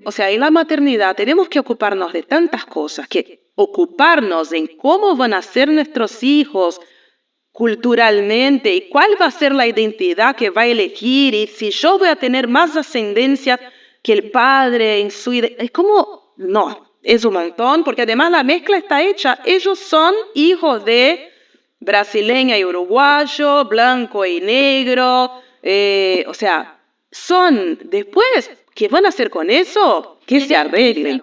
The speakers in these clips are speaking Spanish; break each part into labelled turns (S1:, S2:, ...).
S1: o sea, en la maternidad tenemos que ocuparnos de tantas cosas, que ocuparnos en cómo van a ser nuestros hijos culturalmente y cuál va a ser la identidad que va a elegir y si yo voy a tener más ascendencia que el padre en su identidad. Es como, no, es un montón, porque además la mezcla está hecha. Ellos son hijos de brasileña y uruguayo, blanco y negro, o sea, son después, ¿qué van a hacer con eso? Que se arreglen.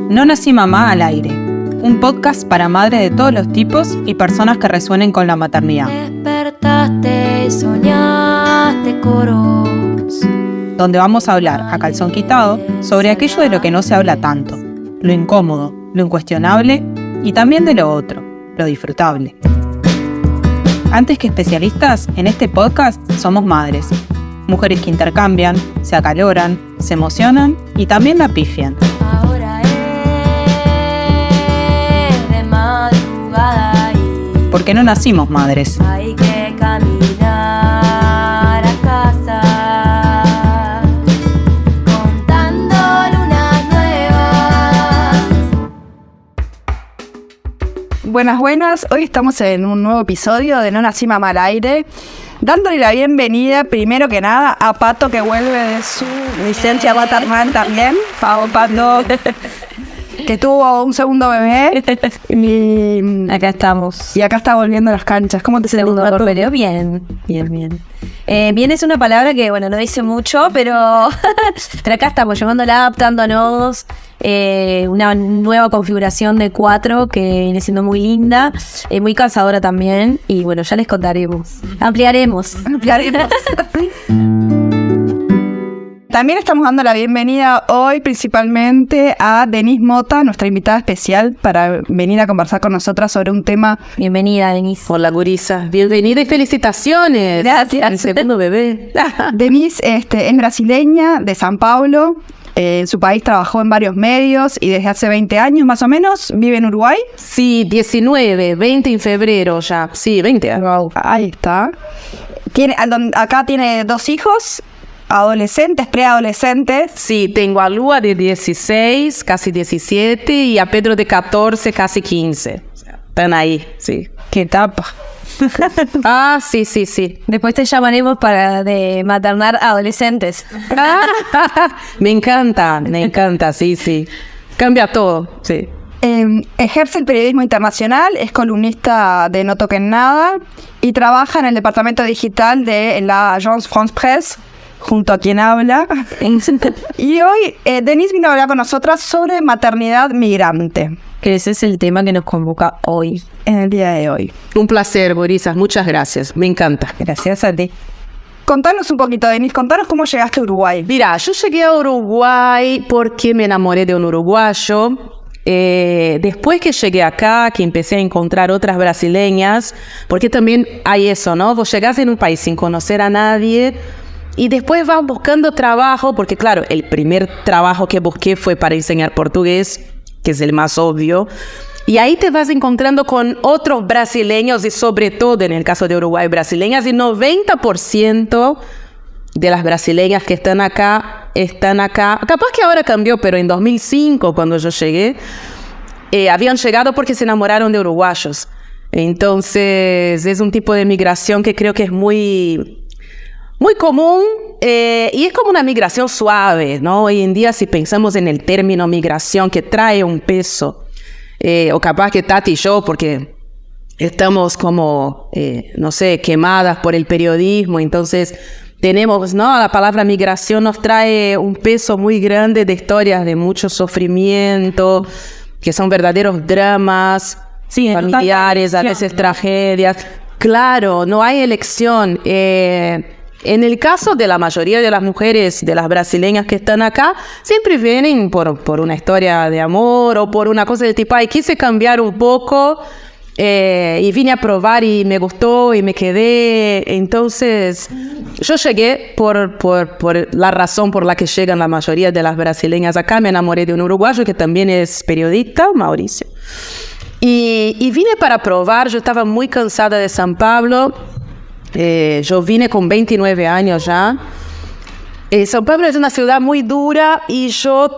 S2: No nací mamá al aire, un podcast para madres de todos los tipos y personas que resuenen con la maternidad.
S3: Despertaste y soñaste coros,
S2: donde vamos a hablar a calzón quitado sobre aquello de lo que no se habla tanto, lo incómodo, lo incuestionable y también de lo otro, lo disfrutable. Antes que especialistas, en este podcast somos madres, mujeres que intercambian, se acaloran, se emocionan y también la pifian.
S3: ahora es de madrugada y
S2: Porque no nacimos madres.
S3: hay que caminar a casa contando lunas nuevas.
S4: Buenas, hoy estamos en un nuevo episodio de No Nací Mamá al Aire, dándole la bienvenida, primero que nada, a Pato, que vuelve de su licencia maternal también. Pato, que tuvo un segundo bebé. Y
S5: Acá estamos.
S4: acá está volviendo a las canchas. ¿Cómo te sientes,
S5: Segundo
S4: Pato?
S5: pero bien. Bien es una palabra que, bueno, no dice mucho, pero acá estamos llevándola, adaptándonos. Una nueva configuración de 4 que viene siendo muy linda, muy cansadora también. Y bueno, ya les contaremos. Ampliaremos.
S4: También estamos dando la bienvenida hoy principalmente a Denise Mota, nuestra invitada especial, para venir a conversar con nosotras sobre un tema.
S5: Bienvenida, Denise.
S1: Hola, gurisa. Bienvenida y felicitaciones.
S5: Gracias.
S1: Al segundo bebé.
S4: Denise es brasileña, de San Paulo. En su país trabajó en varios medios y desde hace 20 años más o menos vive en Uruguay.
S1: Sí, 20 en febrero ya. Sí, 20.
S4: Ahí está. Acá tiene 2 hijos, adolescentes, preadolescentes.
S1: Sí, tengo a Lua de 16, casi 17, y a Pedro de 14, casi 15. O sea, están ahí, sí.
S4: ¡Qué etapa!
S1: Ah, sí.
S5: Después te llamaremos para de maternar adolescentes.
S1: Me encanta, sí. Cambia todo, sí.
S4: Ejerce el periodismo internacional, es columnista de No Toquen Nada y trabaja en el departamento digital de la Agence France Presse, junto a quien habla. Y hoy Denise vino a hablar con nosotras sobre maternidad migrante
S5: Que ese es el tema que nos convoca hoy.
S4: en el día de hoy.
S1: Un placer, gurisas. Muchas gracias. Me encanta.
S4: Gracias a ti. Contanos un poquito, Denise, contanos cómo llegaste a Uruguay.
S1: Mira, yo llegué a Uruguay porque me enamoré de un uruguayo. Después que llegué acá, que empecé a encontrar otras brasileñas, porque también hay eso, ¿no? Vos llegás en un país sin conocer a nadie y después vas buscando trabajo, porque claro, el primer trabajo que busqué fue para enseñar portugués, que es el más obvio. Y ahí te vas encontrando con otros brasileños y sobre todo en el caso de Uruguay, brasileñas, y 90% de las brasileñas que están acá. Capaz que ahora cambió, pero en 2005, cuando yo llegué, habían llegado porque se enamoraron de uruguayos. Entonces, es un tipo de migración que creo que es muy común y es como una migración suave, ¿no? Hoy en día, si pensamos en el término migración, que trae un peso, o capaz que Tati y yo, porque estamos como, no sé, quemadas por el periodismo, entonces tenemos, ¿no? La palabra migración nos trae un peso muy grande de historias de mucho sufrimiento, que son verdaderos dramas familiares, a veces tragedias. Claro, no hay elección. En el caso de la mayoría de las mujeres, de las brasileñas que están acá, siempre vienen por una historia de amor o por una cosa de tipo, ay, quise cambiar un poco y vine a probar y me gustó y me quedé. Entonces, yo llegué por la razón por la que llegan la mayoría de las brasileñas acá. Me enamoré de un uruguayo que también es periodista, Mauricio. Y vine para probar. Yo estaba muy cansada de San Pablo. Yo vine con 29 años ya. São Paulo es una ciudad muy dura y yo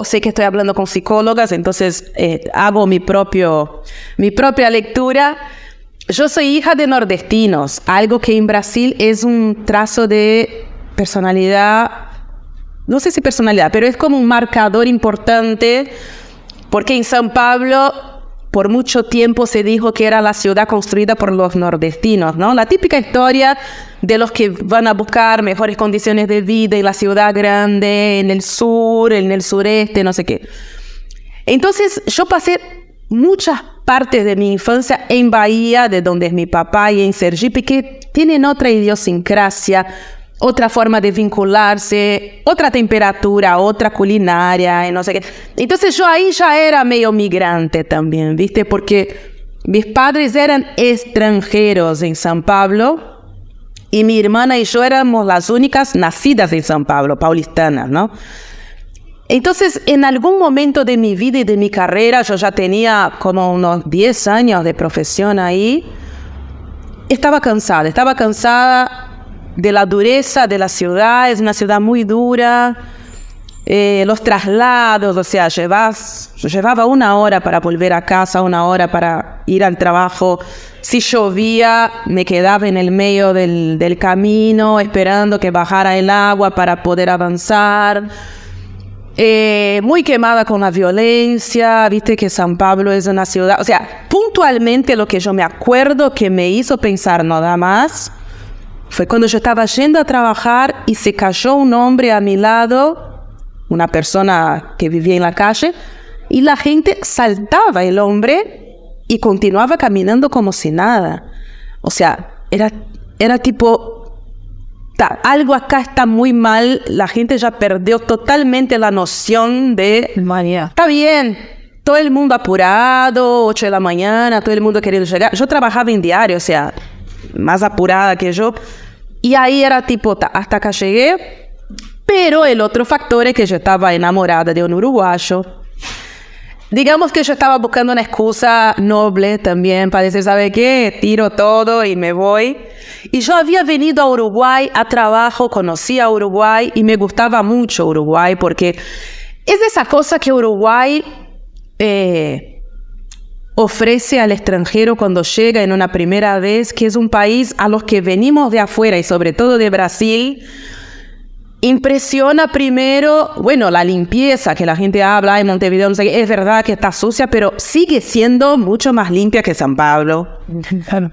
S1: sé que estoy hablando con psicólogas, entonces hago mi propia lectura. Yo soy hija de nordestinos, algo que en Brasil es un trazo de personalidad, no sé si personalidad, pero es como un marcador importante, porque en São Paulo por mucho tiempo se dijo que era la ciudad construida por los nordestinos, ¿no? La típica historia de los que van a buscar mejores condiciones de vida en la ciudad grande, en el sur, en el sureste, no sé qué. Entonces yo pasé muchas partes de mi infancia en Bahía, de donde es mi papá, y en Sergipe, que tienen otra idiosincrasia, otra forma de vincularse, otra temperatura, otra culinaria, y no sé qué. Entonces yo ahí ya era medio migrante también, ¿viste? Porque mis padres eran extranjeros en São Paulo, y mi hermana y yo éramos las únicas nacidas en São Paulo, paulistanas, ¿no? Entonces, en algún momento de mi vida y de mi carrera, yo ya tenía como unos 10 años de profesión ahí, estaba cansada de la dureza de la ciudad. Es una ciudad muy dura, los traslados, o sea, yo llevaba 1 hora para volver a casa, 1 hora para ir al trabajo. Si llovía, me quedaba en el medio del camino, esperando que bajara el agua para poder avanzar. Muy quemada con la violencia, viste que São Paulo es una ciudad, o sea, puntualmente lo que yo me acuerdo que me hizo pensar nada más fue cuando yo estaba yendo a trabajar y se cayó un hombre a mi lado, una persona que vivía en la calle, y la gente saltaba el hombre y continuaba caminando como si nada. O sea, era tipo, algo acá está muy mal, la gente ya perdió totalmente la noción de
S2: María.
S1: Está bien, todo el mundo apurado, 8 de la mañana, todo el mundo queriendo llegar. Yo trabajaba en diario, o sea, más apurada que yo, y ahí era tipo, hasta acá llegué. Pero el otro factor es que yo estaba enamorada de un uruguayo. Digamos que yo estaba buscando una excusa noble también para decir, ¿sabe qué? Tiro todo y me voy. Y yo había venido a Uruguay a trabajo, conocí a Uruguay y me gustaba mucho Uruguay porque es de esa cosa que Uruguay ofrece al extranjero cuando llega en una primera vez, que es un país a los que venimos de afuera y sobre todo de Brasil. Impresiona primero, bueno, la limpieza que la gente habla en Montevideo, no sé qué, es verdad que está sucia, pero sigue siendo mucho más limpia que São Paulo,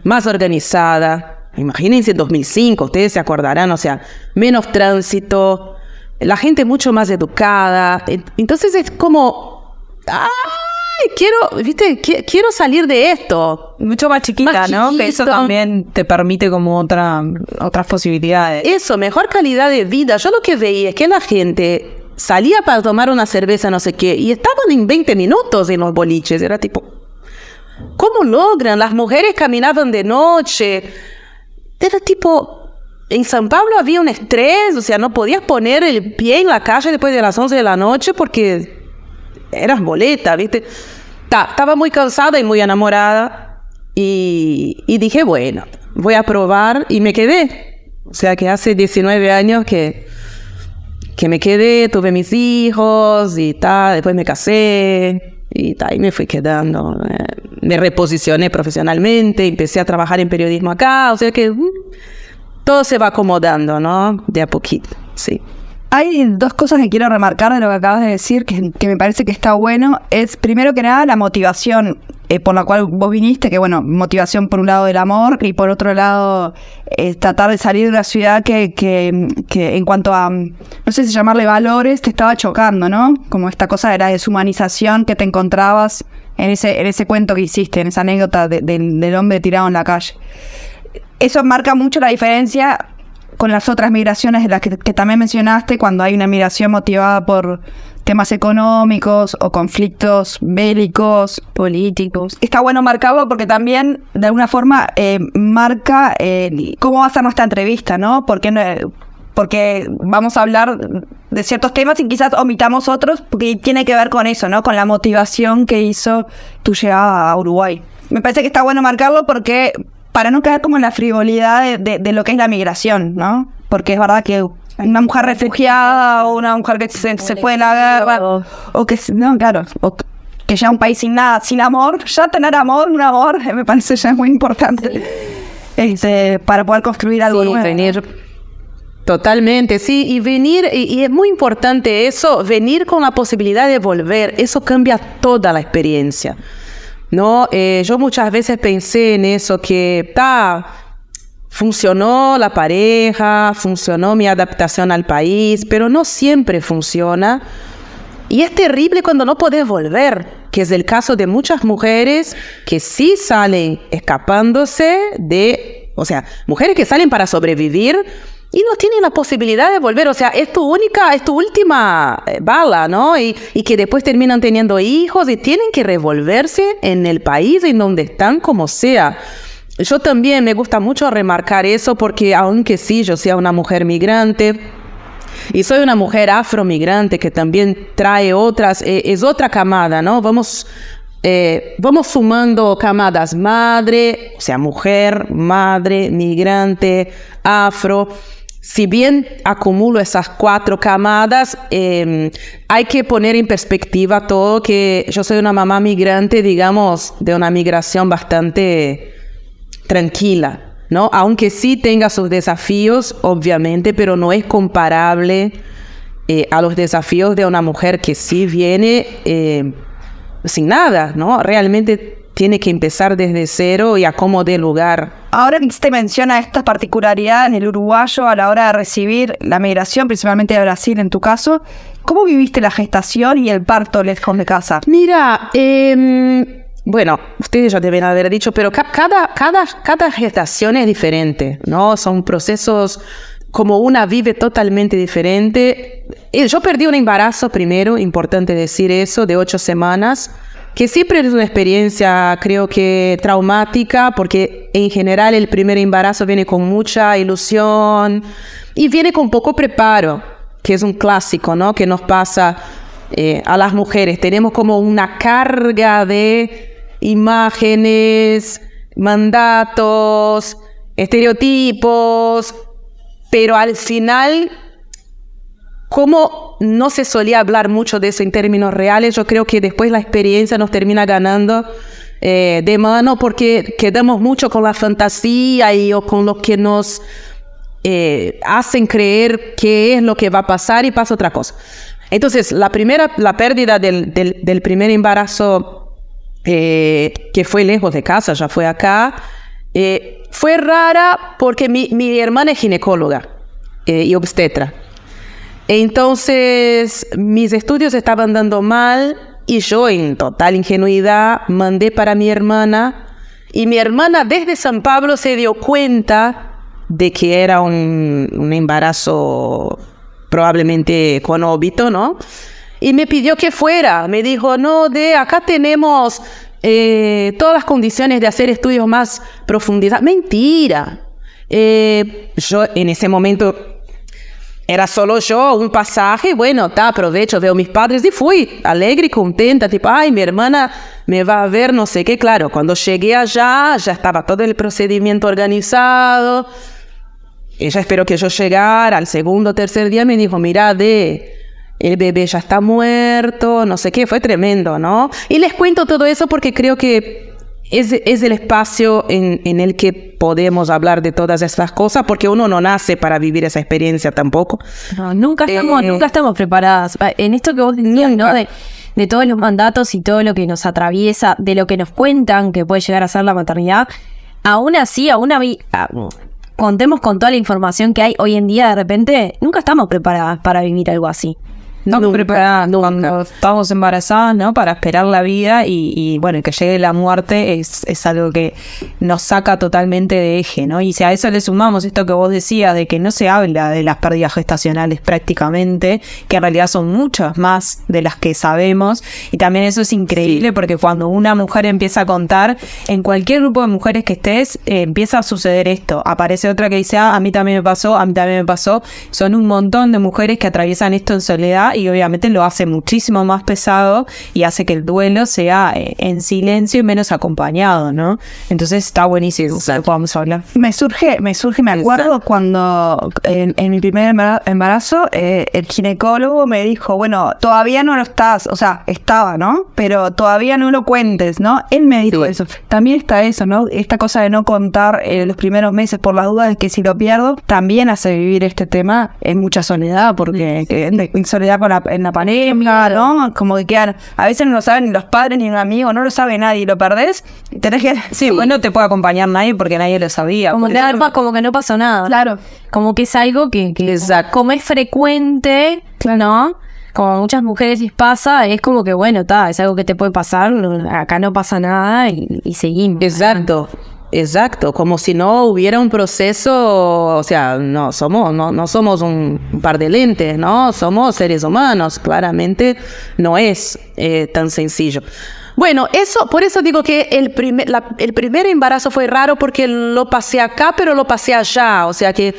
S1: más organizada. Imagínense en 2005, ustedes se acordarán, o sea, menos tránsito, la gente mucho más educada. Entonces es como, quiero salir de esto.
S2: Mucho más chiquita, ¿no? Que eso también te permite como otras posibilidades.
S1: Eso, mejor calidad de vida. Yo lo que veía es que la gente salía para tomar una cerveza, no sé qué, y estaban en 20 minutos en los boliches. Era tipo, ¿cómo logran? Las mujeres caminaban de noche. Era tipo, en São Paulo había un estrés, o sea, no podías poner el pie en la calle después de las 11 de la noche porque eras boleta, ¿viste? Estaba muy cansada y muy enamorada y dije, bueno, voy a probar y me quedé. O sea, que hace 19 años que me quedé, tuve mis hijos y después me casé y me fui quedando. Me reposicioné profesionalmente, empecé a trabajar en periodismo acá, o sea que todo se va acomodando, ¿no? De a poquito, sí.
S4: Hay 2 cosas que quiero remarcar de lo que acabas de decir, que me parece que está bueno. Es, primero que nada, la motivación por la cual vos viniste, que bueno, motivación por un lado del amor y por otro lado tratar de salir de una ciudad que en cuanto a, no sé si llamarle valores, te estaba chocando, ¿no? Como esta cosa de la deshumanización que te encontrabas en ese cuento que hiciste, en esa anécdota del hombre tirado en la calle. Eso marca mucho la diferencia con las otras migraciones de las que también mencionaste, cuando hay una migración motivada por temas económicos o conflictos bélicos, políticos. Está bueno marcarlo porque también, de alguna forma, marca cómo va a ser nuestra entrevista, ¿no? Porque vamos a hablar de ciertos temas y quizás omitamos otros porque tiene que ver con eso, ¿no? Con la motivación que hizo tu llegada a Uruguay. Me parece que está bueno marcarlo porque para no caer como en la frivolidad de lo que es la migración, ¿no? Porque es verdad que una mujer refugiada o una mujer que se fue de la guerra o que no, claro, o que ya un país sin nada, sin amor, ya tener amor, un amor, me parece ya muy importante para poder construir algo
S1: Sí,
S4: nuevo.
S1: venir totalmente, sí, y venir, y es muy importante eso, venir con la posibilidad de volver, eso cambia toda la experiencia, ¿no? Yo muchas veces pensé en eso, que funcionó la pareja, funcionó mi adaptación al país, pero no siempre funciona. Y es terrible cuando no podés volver, que es el caso de muchas mujeres que sí salen escapándose o sea, mujeres que salen para sobrevivir y no tienen la posibilidad de volver. O sea, es tu última bala, ¿no? Y que después terminan teniendo hijos y tienen que revolverse en el país en donde están como sea. Yo también me gusta mucho remarcar eso porque aunque sí, yo sea una mujer migrante, y soy una mujer afromigrante que también trae es otra camada, ¿no? Vamos sumando camadas madre, o sea, mujer, madre, migrante, afro. Si bien acumulo esas 4 camadas, hay que poner en perspectiva todo que yo soy una mamá migrante, digamos, de una migración bastante tranquila, ¿no? Aunque sí tenga sus desafíos, obviamente, pero no es comparable a los desafíos de una mujer que sí viene sin nada, ¿no? Realmente tiene que empezar desde cero y a como dé lugar.
S4: Ahora que usted menciona esta particularidad en el uruguayo a la hora de recibir la migración, principalmente de Brasil en tu caso, ¿cómo viviste la gestación y el parto lejos de casa?
S1: Mira, bueno, ustedes ya deben haber dicho, pero cada gestación es diferente, ¿no? Son procesos como una vive totalmente diferente. Yo perdí un embarazo primero, importante decir eso, de 8 semanas, que siempre es una experiencia, creo que traumática, porque en general el primer embarazo viene con mucha ilusión y viene con poco preparo, que es un clásico, ¿no? Que nos pasa a las mujeres. Tenemos como una carga de imágenes, mandatos, estereotipos, pero al final, como no se solía hablar mucho de eso en términos reales, yo creo que después la experiencia nos termina ganando de mano porque quedamos mucho con la fantasía o con lo que nos hacen creer qué es lo que va a pasar y pasa otra cosa. Entonces, la pérdida del primer embarazo que fue lejos de casa, ya fue acá, fue rara porque mi hermana es ginecóloga y obstetra. Entonces, mis estudios estaban dando mal y yo, en total ingenuidad, mandé para mi hermana. Y mi hermana desde San Pablo se dio cuenta de que era un embarazo probablemente con óbito, ¿no? Y me pidió que fuera. Me dijo, no, acá tenemos todas las condiciones de hacer estudios más profundizados. Mentira. Yo en ese momento era solo yo, un pasaje, bueno, aprovecho, veo a mis padres y fui alegre y contenta, tipo, ay, mi hermana me va a ver, no sé qué. Claro, cuando llegué allá, ya estaba todo el procedimiento organizado. Ella esperó que yo llegara, al segundo o tercer día me dijo, mira, el bebé ya está muerto, no sé qué, fue tremendo, ¿no? Y les cuento todo eso porque creo que es el espacio en el que podemos hablar de todas estas cosas, porque uno no nace para vivir esa experiencia tampoco.
S5: No, nunca estamos preparadas. En esto que vos decías, ¿no? De todos los mandatos y todo lo que nos atraviesa, de lo que nos cuentan que puede llegar a ser la maternidad, aún así, contemos con toda la información que hay hoy en día, de repente, nunca estamos preparadas para vivir algo así.
S2: No preparadas cuando estamos embarazadas, ¿no? Para esperar la vida y bueno, que llegue la muerte es algo que nos saca totalmente de eje, ¿no? Y si a eso le sumamos esto que vos decías, de que no se habla de las pérdidas gestacionales prácticamente, que en realidad son muchas más de las que sabemos, y también eso es increíble, sí. Porque cuando una mujer empieza a contar, en cualquier grupo de mujeres que estés, empieza a suceder esto. Aparece otra que dice, a mí también me pasó, son un montón de mujeres que atraviesan esto en soledad y obviamente lo hace muchísimo más pesado y hace que el duelo sea en silencio y menos acompañado, ¿no? Entonces está buenísimo que podamos hablar.
S4: Me surge, me acuerdo cuando en mi primer embarazo, el ginecólogo me dijo, bueno, todavía no lo estás, o sea, estaba, ¿no? Pero todavía no lo cuentes, ¿no? Él me dijo eso. También está eso, ¿no? Esta cosa de no contar los primeros meses por las dudas de que si lo pierdo, también hace vivir este tema en mucha soledad, porque soledad en la pareja, ¿no? Como que quedan, a veces no lo saben ni los padres ni un amigo, no lo sabe nadie, lo perdés, y tenés que...
S2: Sí, pues no te puede acompañar nadie porque nadie lo sabía.
S5: Como que no pasó nada.
S4: Claro.
S5: Como que es algo que como es frecuente, ¿no? Como muchas mujeres les pasa, es como que bueno, es algo que te puede pasar, acá no pasa nada y seguimos.
S1: Exacto, como si no hubiera un proceso, o sea, no somos un par de lentes, ¿no? Somos seres humanos, claramente no es tan sencillo. Bueno, por eso digo que el primer embarazo fue raro porque lo pasé acá, pero lo pasé allá, o sea que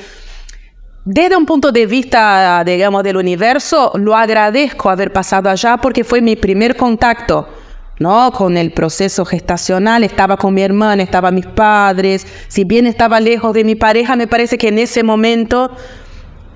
S1: desde un punto de vista, digamos, del universo, lo agradezco haber pasado allá porque fue mi primer contacto, ¿no? Con el proceso gestacional. Estaba con mi hermana, estaban mis padres. Si bien estaba lejos de mi pareja, me parece que en ese momento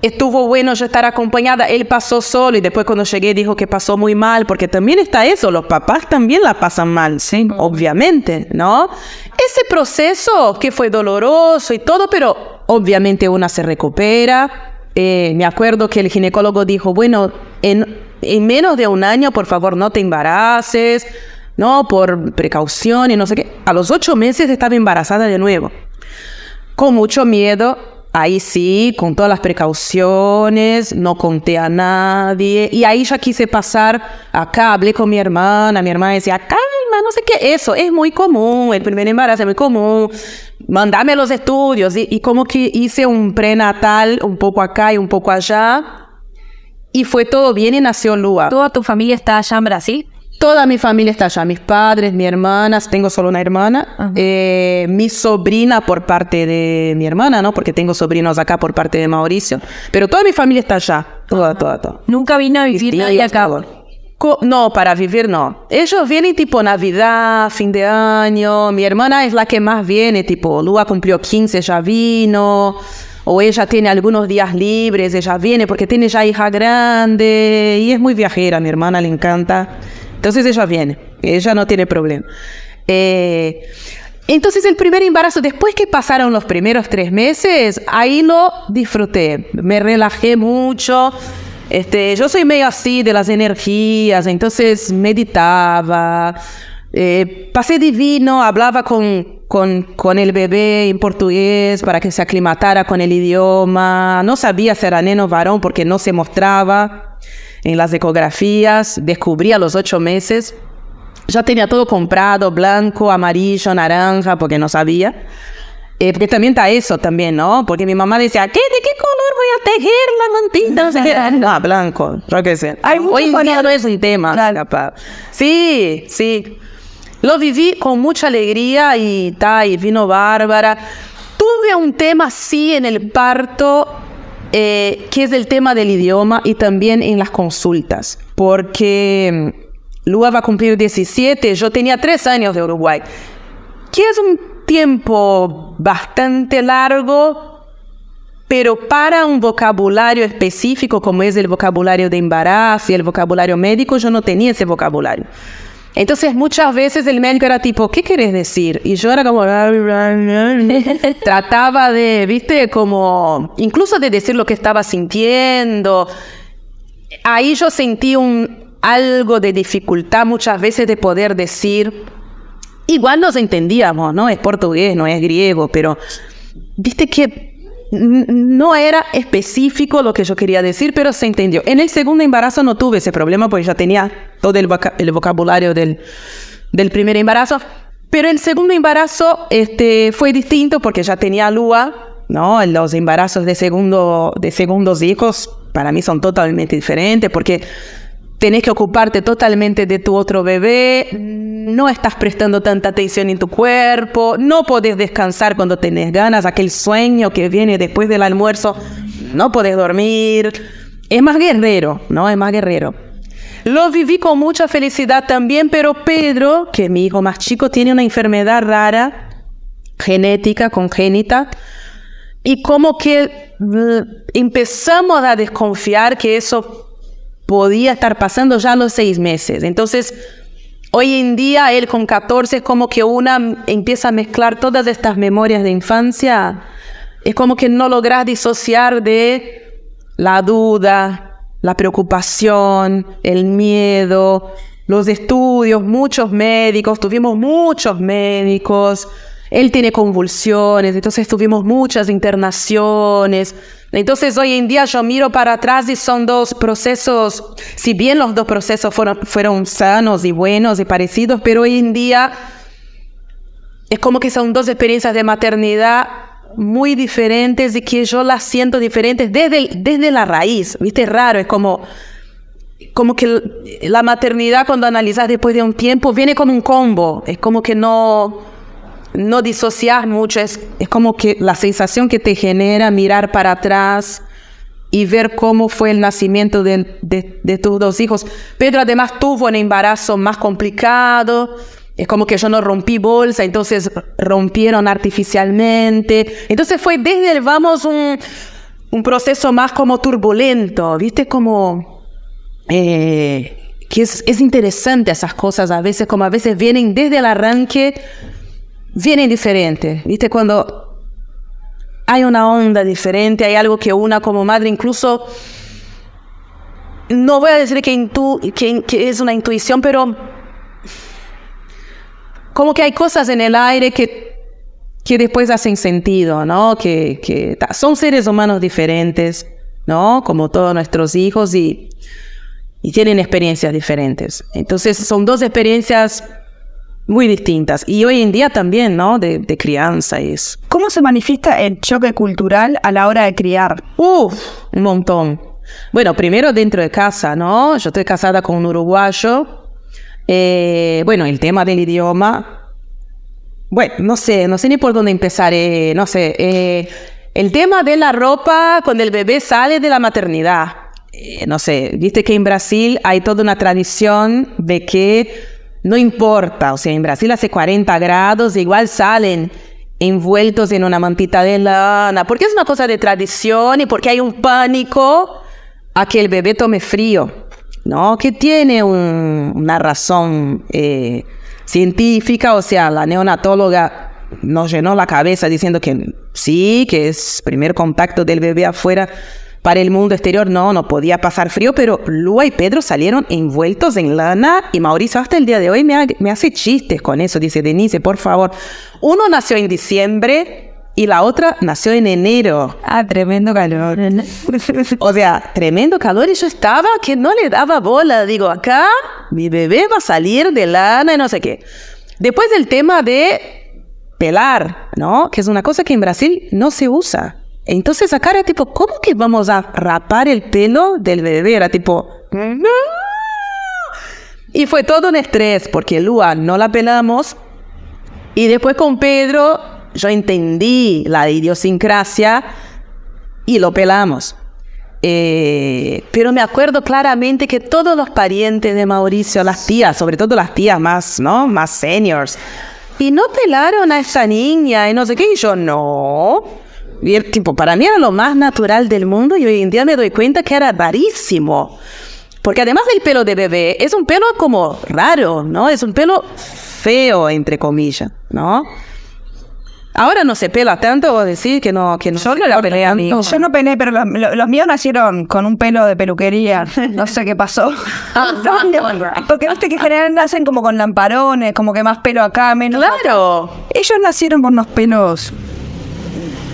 S1: estuvo bueno yo estar acompañada. Él pasó solo y después cuando llegué dijo que pasó muy mal, porque también está eso, los papás también la pasan mal, sí, obviamente, ¿no? Ese proceso que fue doloroso y todo, pero obviamente una se recupera. Me acuerdo que el ginecólogo dijo, bueno, en menos de un año, por favor, no te embaraces, ¿no? Por precaución y no sé qué. A los 8 meses estaba embarazada de nuevo. Con mucho miedo, ahí sí, con todas las precauciones, no conté a nadie. Y ahí ya quise pasar acá, hablé con mi hermana decía, calma, no sé qué. Eso es muy común, el primer embarazo es muy común. Mándame los estudios. Y como que hice un prenatal un poco acá y un poco allá. Y fue todo bien y nació Lua.
S5: ¿Toda tu familia está allá en Brasil?
S1: Toda mi familia está allá, mis padres, mis hermanas, tengo solo una hermana, mi sobrina por parte de mi hermana, ¿no? Porque tengo sobrinos acá por parte de Mauricio, pero toda mi familia está allá, toda.
S5: ¿Nunca vino a vivir nadie acá?
S1: No, para vivir no. Ellos vienen tipo Navidad, fin de año, mi hermana es la que más viene, tipo Lua cumplió 15, ya vino, o ella tiene algunos días libres, ella viene porque tiene ya hija grande y es muy viajera, a mi hermana le encanta. Entonces ella viene, ella no tiene problema. Entonces el primer embarazo, después que pasaron los primeros 3 meses, ahí lo disfruté, me relajé mucho. Yo soy medio así de las energías, entonces meditaba, pasé divino, hablaba con el bebé en portugués para que se aclimatara con el idioma. No sabía si era neno o varón porque no se mostraba en las ecografías. Descubrí a los 8 meses. Ya tenía todo comprado, blanco, amarillo, naranja, porque no sabía. Porque también está eso también, ¿no? Porque mi mamá decía, ¿de qué color voy a tejer la mantita? No, blanco, yo qué sé. Hoy en día no es un tema. Claro. Sí. Lo viví con mucha alegría y vino Bárbara. Tuve un tema sí en el parto, que es el tema del idioma y también en las consultas, porque Lua va a cumplir 17, yo tenía 3 años de Uruguay, que es un tiempo bastante largo, pero para un vocabulario específico como es el vocabulario de embarazo y el vocabulario médico, yo no tenía ese vocabulario. Entonces muchas veces el médico era tipo, ¿qué querés decir? Y yo era como... trataba de, ¿viste? Como... incluso de decir lo que estaba sintiendo. Ahí yo sentí algo de dificultad muchas veces de poder decir... Igual nos entendíamos, ¿no? Es portugués, no es griego, pero... ¿Viste que no era específico lo que yo quería decir, pero se entendió? En el segundo embarazo no tuve ese problema porque ya tenía todo el vocabulario del primer embarazo, pero el segundo embarazo fue distinto porque ya tenía Lua, ¿no? Los embarazos de segundos hijos para mí son totalmente diferentes porque tenés que ocuparte totalmente de tu otro bebé, no estás prestando tanta atención en tu cuerpo, no podés descansar cuando tenés ganas, aquel sueño que viene después del almuerzo, no podés dormir. es más guerrero, ¿no? Es más guerrero. Lo viví con mucha felicidad también, pero Pedro, que es mi hijo más chico, tiene una enfermedad rara, genética, congénita, y como que empezamos a desconfiar que eso podía estar pasando ya a los 6 meses. Entonces, hoy en día, él con 14, es como que una empieza a mezclar todas estas memorias de infancia. Es como que no logras disociar de la duda, la preocupación, el miedo, los estudios, tuvimos muchos médicos. Él tiene convulsiones, entonces tuvimos muchas internaciones. Entonces hoy en día yo miro para atrás y son 2 procesos, si bien los 2 procesos fueron sanos y buenos y parecidos, pero hoy en día es como que son 2 experiencias de maternidad muy diferentes y que yo las siento diferentes desde la raíz. ¿Viste? Es raro, es como que la maternidad, cuando analizas después de un tiempo, viene como un combo. Es como que no disociar mucho, es como que la sensación que te genera mirar para atrás y ver cómo fue el nacimiento de tus 2 hijos. Pedro además tuvo un embarazo más complicado, es como que yo no rompí bolsa, entonces rompieron artificialmente. Entonces fue desde el vamos un proceso más como turbulento, ¿viste? Como que es interesante esas cosas a veces, como a veces vienen desde el arranque. Vienen diferentes, ¿viste? Cuando hay una onda diferente, hay algo que una como madre, incluso, no voy a decir que es una intuición, pero como que hay cosas en el aire que después hacen sentido, ¿no? Que son seres humanos diferentes, ¿no? Como todos nuestros hijos y tienen experiencias diferentes. Entonces son 2 experiencias muy distintas. Y hoy en día también, ¿no? De crianza y eso.
S4: ¿Cómo se manifiesta el choque cultural a la hora de criar?
S1: Un montón. Bueno, primero dentro de casa, ¿no? Yo estoy casada con un uruguayo. Bueno, el tema del idioma. Bueno, no sé ni por dónde empezar. No sé. El tema de la ropa cuando el bebé sale de la maternidad. No sé, viste que en Brasil hay toda una tradición de que no importa, o sea, en Brasil hace 40 grados, igual salen envueltos en una mantita de lana, porque es una cosa de tradición y porque hay un pánico a que el bebé tome frío, ¿no? Que tiene una razón científica, o sea, la neonatóloga nos llenó la cabeza diciendo que sí, que es primer contacto del bebé afuera para el mundo exterior, no podía pasar frío, pero Lua y Pedro salieron envueltos en lana y Mauricio hasta el día de hoy me hace chistes con eso. Dice, Denise, por favor, uno nació en diciembre y la otra nació en enero.
S2: Tremendo calor.
S1: O sea, tremendo calor y yo estaba que no le daba bola. Digo, acá mi bebé va a salir de lana y no sé qué. Después del tema de pelar, ¿no? Que es una cosa que en Brasil no se usa. Entonces acá era tipo, ¿cómo que vamos a rapar el pelo del bebé? Era tipo, ¡no! Y fue todo un estrés, porque Lua no la pelamos. Y después con Pedro, yo entendí la idiosincrasia y lo pelamos. Pero me acuerdo claramente que todos los parientes de Mauricio, las tías, sobre todo las tías más, ¿no? Más seniors, y no pelaron a esa niña y no sé qué. Y yo, no. Y el tipo, para mí era lo más natural del mundo y hoy en día me doy cuenta que era rarísimo. Porque además del pelo de bebé, es un pelo como raro, ¿no? Es un pelo feo, entre comillas, ¿no? Ahora no se pela tanto, vos decís que no.
S4: Yo no la pelé, amigo. Yo no pelé, pero los míos nacieron con un pelo de peluquería. No sé qué pasó. Porque viste que generalmente nacen como con lamparones, como que más pelo acá, menos.
S1: Claro.
S4: Ellos nacieron con unos pelos.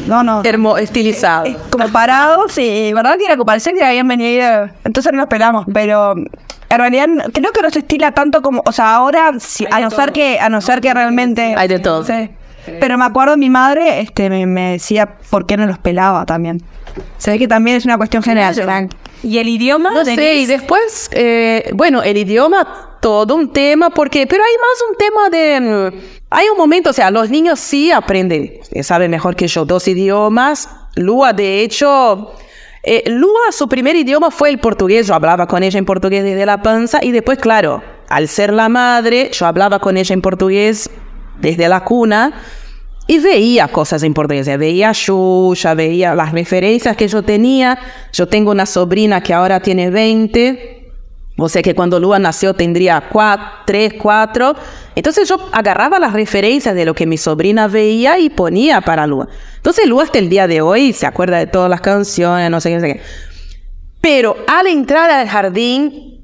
S4: No.
S1: Estilizado.
S4: Como parados y verdad que era como parecía que habían venido. Entonces no los pelamos, pero en realidad creo que no se estila tanto como. O sea, ahora sí, a no ser que realmente.
S1: Hay de todo.
S4: Sí. Pero me acuerdo mi madre me decía por qué no los pelaba también. Se ve que también es una cuestión general.
S5: ¿Y el idioma?
S1: No sé, y después, bueno, el idioma, todo un tema, pero hay más un tema de. Hay un momento, o sea, los niños sí aprenden, saben mejor que yo 2 idiomas. Lua, de hecho, Lua, su primer idioma fue el portugués. Yo hablaba con ella en portugués desde la panza y después, claro, al ser la madre, yo hablaba con ella en portugués desde la cuna y veía cosas en portugués. Veía Xuxa, veía las referencias que yo tenía. Yo tengo una sobrina que ahora tiene 20. O sea que cuando Lua nació tendría 3, 4. Entonces yo agarraba las referencias de lo que mi sobrina veía y ponía para Lua. Entonces Lua hasta el día de hoy se acuerda de todas las canciones, no sé qué, no sé qué. Pero al entrar al jardín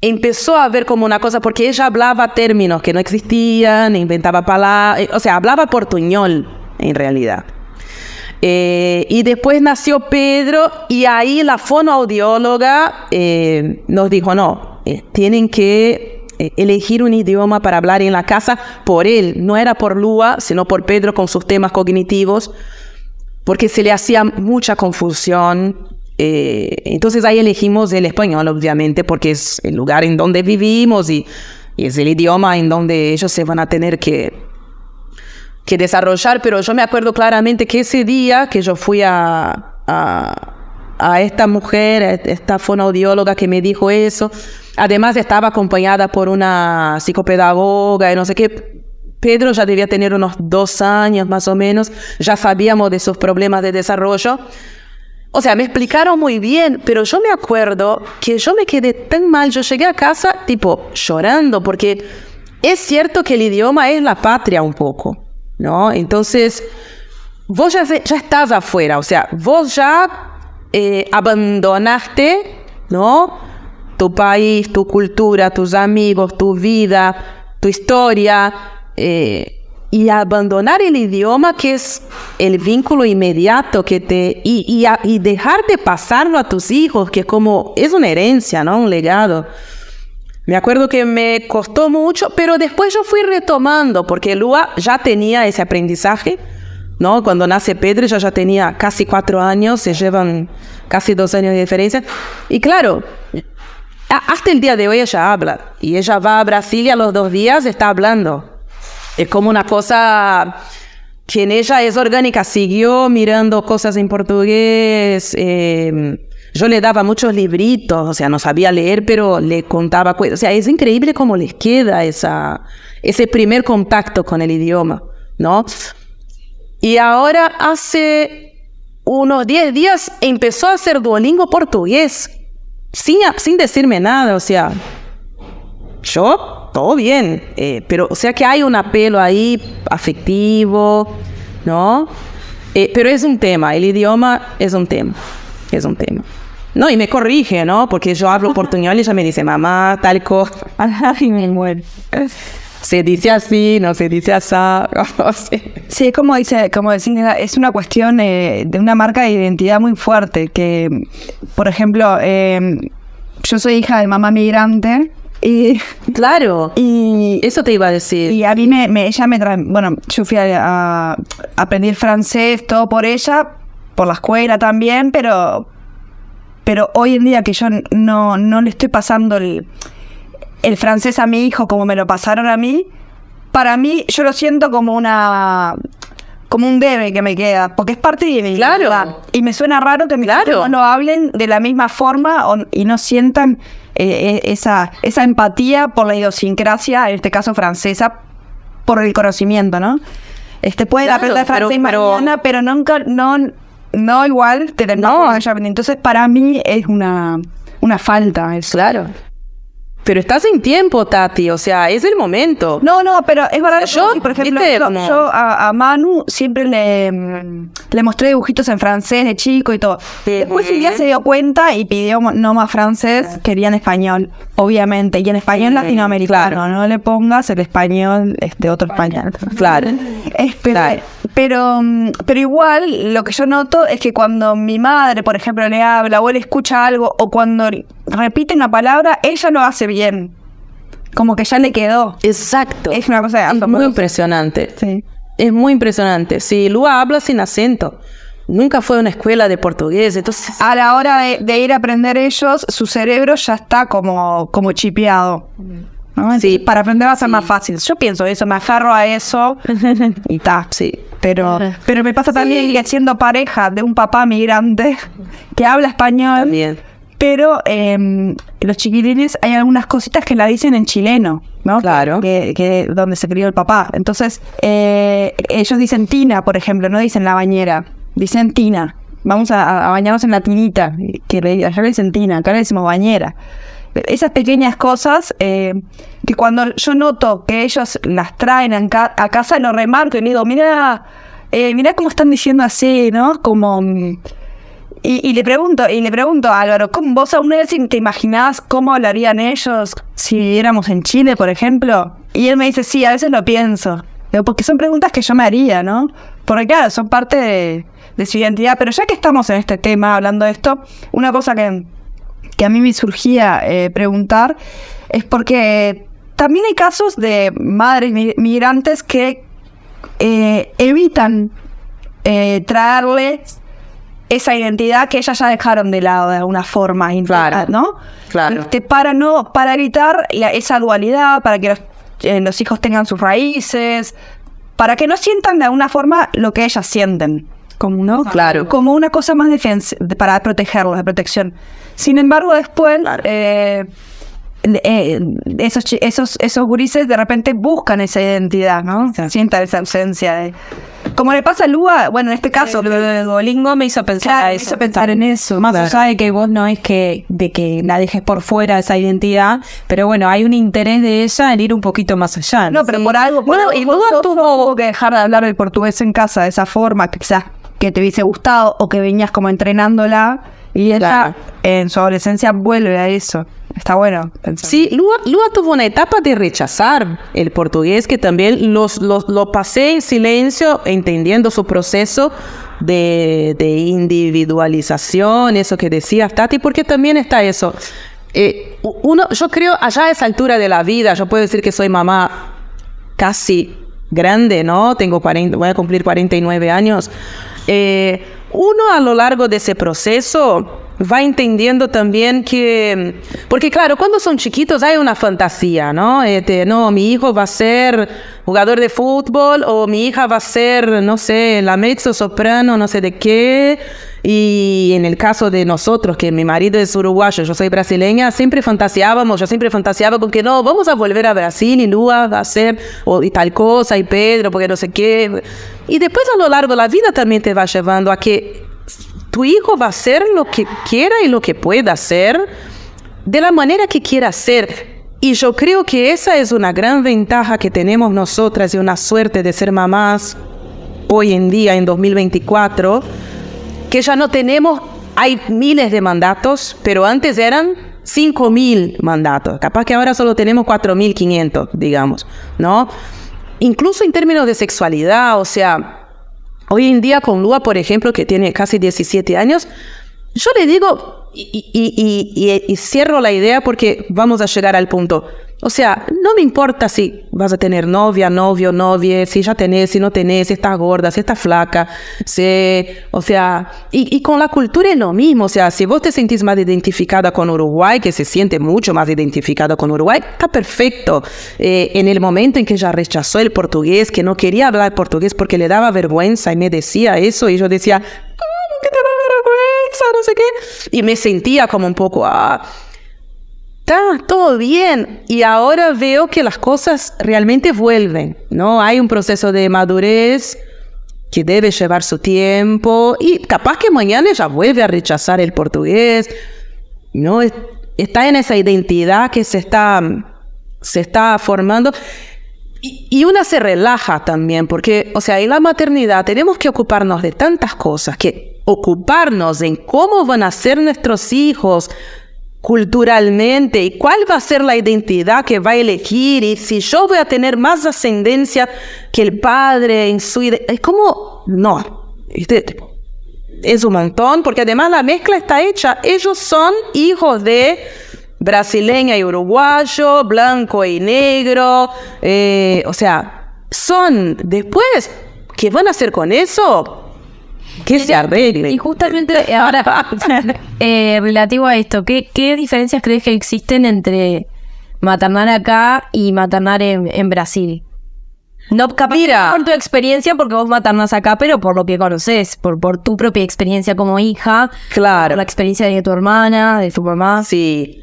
S1: empezó a ver como una cosa, porque ella hablaba términos que no existían, inventaba palabras, o sea, hablaba portuñol en realidad. Y después nació Pedro y ahí la fonoaudióloga nos dijo, no, tienen que elegir un idioma para hablar en la casa por él, no era por Lua, sino por Pedro con sus temas cognitivos, porque se le hacía mucha confusión. Entonces ahí elegimos el español, obviamente, porque es el lugar en donde vivimos y es el idioma en donde ellos se van a tener que desarrollar. Pero yo me acuerdo claramente que ese día que yo fui a esta mujer, a esta fonoaudióloga que me dijo eso, además estaba acompañada por una psicopedagoga y no sé qué. Pedro ya debía tener unos 2 años más o menos, ya sabíamos de sus problemas de desarrollo. O sea, me explicaron muy bien, pero yo me acuerdo que yo me quedé tan mal, yo llegué a casa tipo llorando, porque es cierto que el idioma es la patria un poco, ¿no? Entonces, vos ya estás afuera, o sea, vos ya abandonaste, ¿no? Tu país, tu cultura, tus amigos, tu vida, tu historia, y abandonar el idioma, que es el vínculo inmediato que y dejar de pasarlo a tus hijos, que es una herencia, ¿no? Un legado. Me acuerdo que me costó mucho, pero después yo fui retomando, porque Lua ya tenía ese aprendizaje, ¿no? Cuando nace Pedro, ella ya tenía casi 4 años, se llevan casi 2 años de diferencia. Y claro, hasta el día de hoy ella habla, y ella va a Brasil y a los 2 días está hablando. Es como una cosa que en ella es orgánica, siguió mirando cosas en portugués. Yo le daba muchos libritos, o sea, no sabía leer, pero le contaba cosas. O sea, es increíble cómo les queda ese primer contacto con el idioma, ¿no? Y ahora hace unos 10 días empezó a hacer Duolingo portugués, sin decirme nada, o sea, yo, todo bien, pero o sea que hay un apelo ahí afectivo, ¿no? Pero es un tema, el idioma es un tema. No, y me corrige, ¿no? Porque yo hablo portuñol y ella me dice, mamá, tal cosa.
S4: Ay, me muero.
S1: Se dice así, no se dice así.
S4: Sí, como decís, es una cuestión de una marca de identidad muy fuerte. Que, por ejemplo, yo soy hija de mamá migrante. Y
S1: claro, y eso te iba a decir.
S4: Y a mí ella me trae, bueno, yo fui a aprender francés, todo por ella, por la escuela también, pero hoy en día que yo no le estoy pasando el francés a mi hijo como me lo pasaron a mí, para mí yo lo siento como un debe que me queda, porque es parte de mi vida. Y me suena raro que mis hijos no lo hablen de la misma forma y no sientan esa empatía por la idiosincrasia, en este caso francesa, por el conocimiento, ¿no? Pueden aprender francés mañana, pero nunca, no igual, entonces para mí es una falta eso.
S1: Claro. Pero estás en tiempo, Tati, o sea, es el momento.
S4: No, pero es verdad. Yo, por ejemplo, yo a Manu siempre le mostré dibujitos en francés de chico y todo. Después un día se dio cuenta y pidió no más francés, quería en español, obviamente. Y en español latinoamericano, claro. No le pongas el español, otro español.
S1: Claro.
S4: Pero igual, lo que yo noto es que cuando mi madre, por ejemplo, le habla o él escucha algo, o cuando repite una palabra, ella lo hace bien. Como que ya le quedó.
S1: Exacto.
S4: Es una cosa
S1: muy impresionante.
S4: Sí.
S1: Es muy impresionante. Sí, Lua habla sin acento. Nunca fue a una escuela de portugués, entonces...
S4: A la hora de ir a aprender ellos, su cerebro ya está como chipeado. ¿no?
S1: Sí.
S4: Para aprender va a ser más fácil. Yo pienso eso, me aferro a eso y ta.
S1: Sí.
S4: Pero me pasa también que siendo pareja de un papá migrante que habla español,
S1: También.
S4: pero los chiquilines hay algunas cositas que la dicen en chileno, ¿no?
S1: Claro.
S4: Que donde se crió el papá. Entonces, ellos dicen tina, por ejemplo, no dicen la bañera, dicen tina. Vamos a bañarnos en la tinita, que allá le dicen tina, acá le decimos bañera. Esas pequeñas cosas que cuando yo noto que ellos las traen a casa, lo remarco y le digo, mira cómo están diciendo así, ¿no? Como... Y le pregunto a Álvaro, ¿cómo vos aún te imaginás cómo hablarían ellos si viviéramos en Chile, por ejemplo? Y él me dice, sí, a veces lo pienso. Digo, porque son preguntas que yo me haría, ¿no? Porque claro, son parte de su identidad. Pero ya que estamos en este tema, hablando de esto, una cosa que a mí me surgía preguntar es porque también hay casos de madres migrantes que evitan traerles esa identidad que ellas ya dejaron de lado de alguna forma,
S1: Claro.
S4: ¿no?
S1: Claro.
S4: Para evitar esa dualidad, para que los hijos tengan sus raíces, para que no sientan de alguna forma lo que ellas sienten, como, ¿no?
S1: Claro.
S4: Como una cosa más para protegerlos, de protección. Sin embargo, después esos gurises de repente buscan esa identidad, ¿no? Sientan esa ausencia. Como le pasa a Lua, bueno, en este caso,
S2: Lo de Duolingo me hizo pensar
S4: claro,
S2: a
S4: me
S2: eso.
S4: hizo pensar en eso.
S2: Más allá de que vos no es de que la dejes por fuera esa identidad, pero bueno, hay un interés de ella en ir un poquito más allá.
S4: No, pero por algo.
S1: Bueno, y
S4: vos
S1: Lua
S4: tuvo que dejar de hablar el portugués en casa de esa forma, quizás que te hubiese gustado o que venías como entrenándola y ella
S1: Claro.
S4: en su adolescencia vuelve a eso. Está bueno pensar.
S1: Sí, Lua tuvo una etapa de rechazar el portugués que también lo pasé en silencio, entendiendo su proceso de individualización, eso que decía Tati, porque también está eso. Yo creo, allá a esa altura de la vida, yo puedo decir que soy mamá casi grande, ¿no? Voy a cumplir 49 años. Uno a lo largo de ese proceso va entendiendo también que... Porque claro, cuando son chiquitos hay una fantasía, ¿no? No, mi hijo va a ser jugador de fútbol o mi hija va a ser, no sé, la mezzo soprano, no sé de qué. Y en el caso de nosotros, que mi marido es uruguayo, yo soy brasileña, yo siempre fantaseaba con que no, vamos a volver a Brasil y Lua va a ser y tal cosa y Pedro, porque no sé qué. Y después a lo largo de la vida también te va llevando a que tu hijo va a hacer lo que quiera y lo que pueda hacer de la manera que quiera hacer. Y yo creo que esa es una gran ventaja que tenemos nosotras y una suerte de ser mamás hoy en día, en 2024, que ya no tenemos, hay miles de mandatos, pero antes eran 5.000 mandatos. Capaz que ahora solo tenemos 4.500, digamos, ¿no? Incluso en términos de sexualidad, o sea... Hoy en día con Lua, por ejemplo, que tiene casi 17 años, yo le digo, y cierro la idea porque vamos a llegar al punto. O sea, no me importa si vas a tener novia, novio, novia, si ya tenés, si no tenés, si estás gorda, si estás flaca, o sea, y con la cultura es lo mismo. O sea, si vos te sentís más identificada con Uruguay, que se siente mucho más identificada con Uruguay, está perfecto. En el momento en que ella rechazó el portugués, que no quería hablar portugués porque le daba vergüenza y me decía eso, y yo decía, ¿cómo que te da vergüenza? No sé qué. Y me sentía como un poco, está todo bien. Y ahora veo que las cosas realmente vuelven, ¿no? Hay un proceso de madurez que debe llevar su tiempo y capaz que mañana ella vuelve a rechazar el portugués, ¿no? Está en esa identidad que se está formando y una se relaja también porque, o sea, en la maternidad tenemos que ocuparnos de tantas cosas, que ocuparnos en cómo van a ser nuestros hijos culturalmente y cuál va a ser la identidad que va a elegir y si yo voy a tener más ascendencia que el padre en su identidad. Es como, no, es un montón, porque además la mezcla está hecha. Ellos son hijos de brasileña y uruguayo, blanco y negro, o sea, son después, ¿qué van a hacer con eso? Que se arregle.
S5: Y justamente ahora, relativo a esto, ¿qué diferencias crees que existen entre maternar acá y maternar en Brasil. No, capaz
S1: Mira.
S5: por tu experiencia, porque vos maternás acá, pero por lo que conoces, por tu propia experiencia como hija,
S1: Claro.
S5: por la experiencia de tu hermana, de tu mamá.
S1: Sí.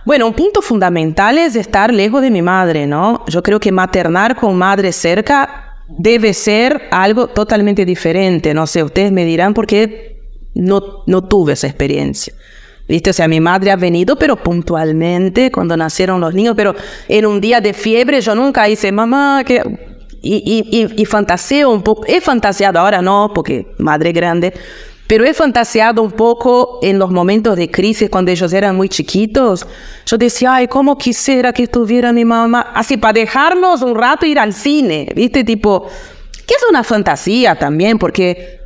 S1: Bueno, un punto fundamental es estar lejos de mi madre, ¿no? Yo creo que maternar con madre cerca debe ser algo totalmente diferente. No sé, ustedes me dirán porque no tuve esa experiencia. ¿Viste? O sea, mi madre ha venido, pero puntualmente, cuando nacieron los niños, pero en un día de fiebre yo nunca hice, mamá, que... Y fantaseo un poco, he fantaseado, ahora no, porque madre grande, pero he fantaseado un poco en los momentos de crisis cuando ellos eran muy chiquitos. Yo decía, ay, cómo quisiera que estuviera mi mamá, así para dejarnos un rato ir al cine, ¿viste? Tipo, que es una fantasía también, porque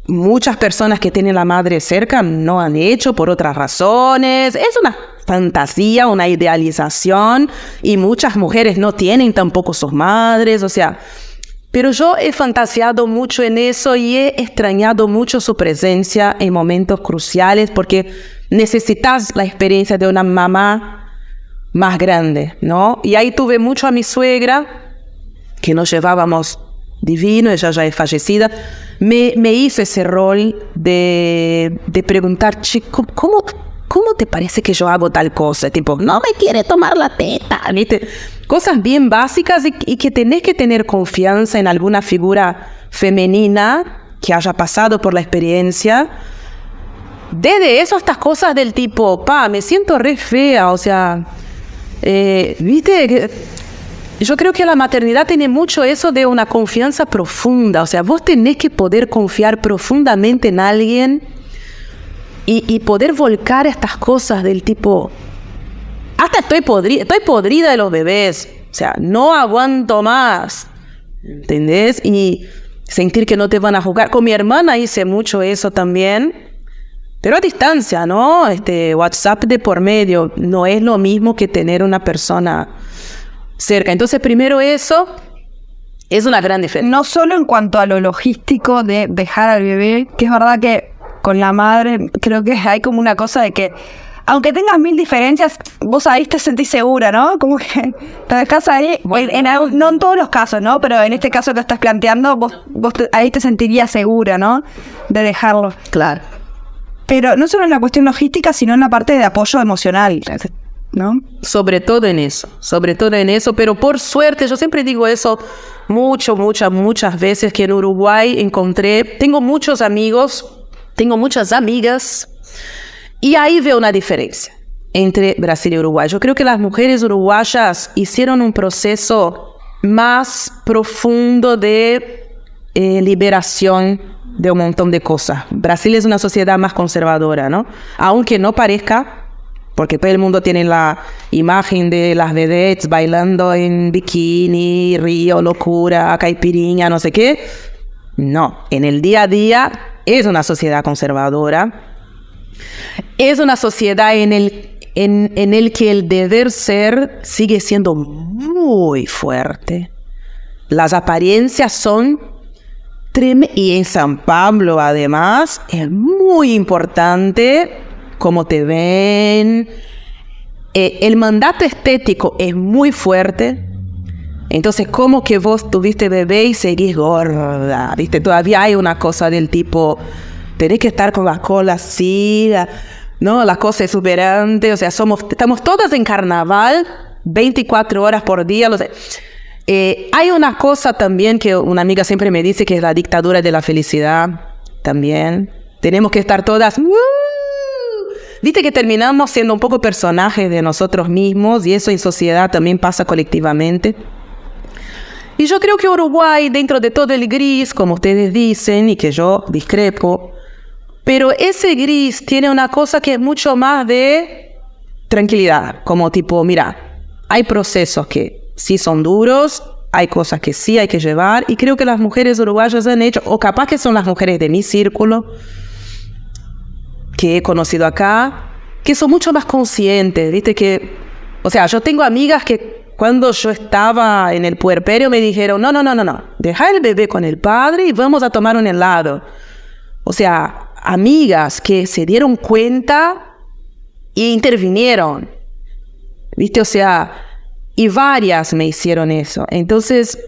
S1: muchas personas que tienen la madre cerca no han hecho por otras razones. Es una fantasía, una idealización, y muchas mujeres no tienen tampoco sus madres, o sea, pero yo he fantaseado mucho en eso y he extrañado mucho su presencia en momentos cruciales, porque necesitas la experiencia de una mamá más grande, ¿no? Y ahí tuve mucho a mi suegra, que nos llevábamos divino, ella ya es fallecida. Me hizo ese rol de preguntar, chico, ¿cómo te parece que yo hago tal cosa? Tipo, no me quiere tomar la teta, ¿viste? Cosas bien básicas y que tenés que tener confianza en alguna figura femenina que haya pasado por la experiencia. Desde eso hasta cosas del tipo, me siento re fea, o sea, ¿viste? Yo creo que la maternidad tiene mucho eso de una confianza profunda, o sea, vos tenés que poder confiar profundamente en alguien y poder volcar estas cosas del tipo, hasta estoy podrida de los bebés, o sea, no aguanto más, ¿entendés? Y sentir que no te van a juzgar. Con mi hermana hice mucho eso también, pero a distancia, ¿no? WhatsApp de por medio, no es lo mismo que tener una persona cerca. Entonces, primero eso es una gran diferencia.
S4: No solo en cuanto a lo logístico de dejar al bebé, que es verdad que con la madre creo que hay como una cosa de que aunque tengas 1000 diferencias, vos ahí te sentís segura, ¿no? Como que te dejás ahí, no en todos los casos, ¿no? Pero en este caso que estás planteando, vos ahí te sentirías segura, ¿no? De dejarlo.
S1: Claro.
S4: Pero no solo en la cuestión logística, sino en la parte de apoyo emocional, ¿no?
S1: Sobre todo en eso, pero por suerte, yo siempre digo eso muchas veces, que en Uruguay tengo muchos amigos, tengo muchas amigas, y ahí veo una diferencia entre Brasil y Uruguay. Yo creo que las mujeres uruguayas hicieron un proceso más profundo de liberación de un montón de cosas. Brasil es una sociedad más conservadora, ¿no? Aunque no parezca, porque todo el mundo tiene la imagen de las vedettes bailando en bikini, río, locura, caipirinha, no sé qué. No, en el día a día es una sociedad conservadora. Es una sociedad en el que el deber ser sigue siendo muy fuerte. Las apariencias son tremendas. Y en San Pablo, además, es muy importante cómo te ven. El mandato estético es muy fuerte. Entonces, ¿cómo que vos tuviste bebé y seguís gorda? ¿Viste? Todavía hay una cosa del tipo, tenés que estar con la cola así, ¿no? La cosa exuberante. O sea, estamos todas en carnaval, 24 horas por día. Hay una cosa también que una amiga siempre me dice, que es la dictadura de la felicidad también. Tenemos que estar todas... Viste que terminamos siendo un poco personajes de nosotros mismos, y eso en sociedad también pasa colectivamente. Y yo creo que Uruguay, dentro de todo el gris, como ustedes dicen, y que yo discrepo, pero ese gris tiene una cosa que es mucho más de tranquilidad, como tipo, mira, hay procesos que sí son duros, hay cosas que sí hay que llevar, y creo que las mujeres uruguayas han hecho, o capaz que son las mujeres de mi círculo, que he conocido acá, que son mucho más conscientes, ¿viste? Que, o sea, yo tengo amigas que cuando yo estaba en el puerperio me dijeron, no, deja el bebé con el padre y vamos a tomar un helado. O sea, amigas que se dieron cuenta e intervinieron. ¿viste? O sea, y varias me hicieron eso. Entonces,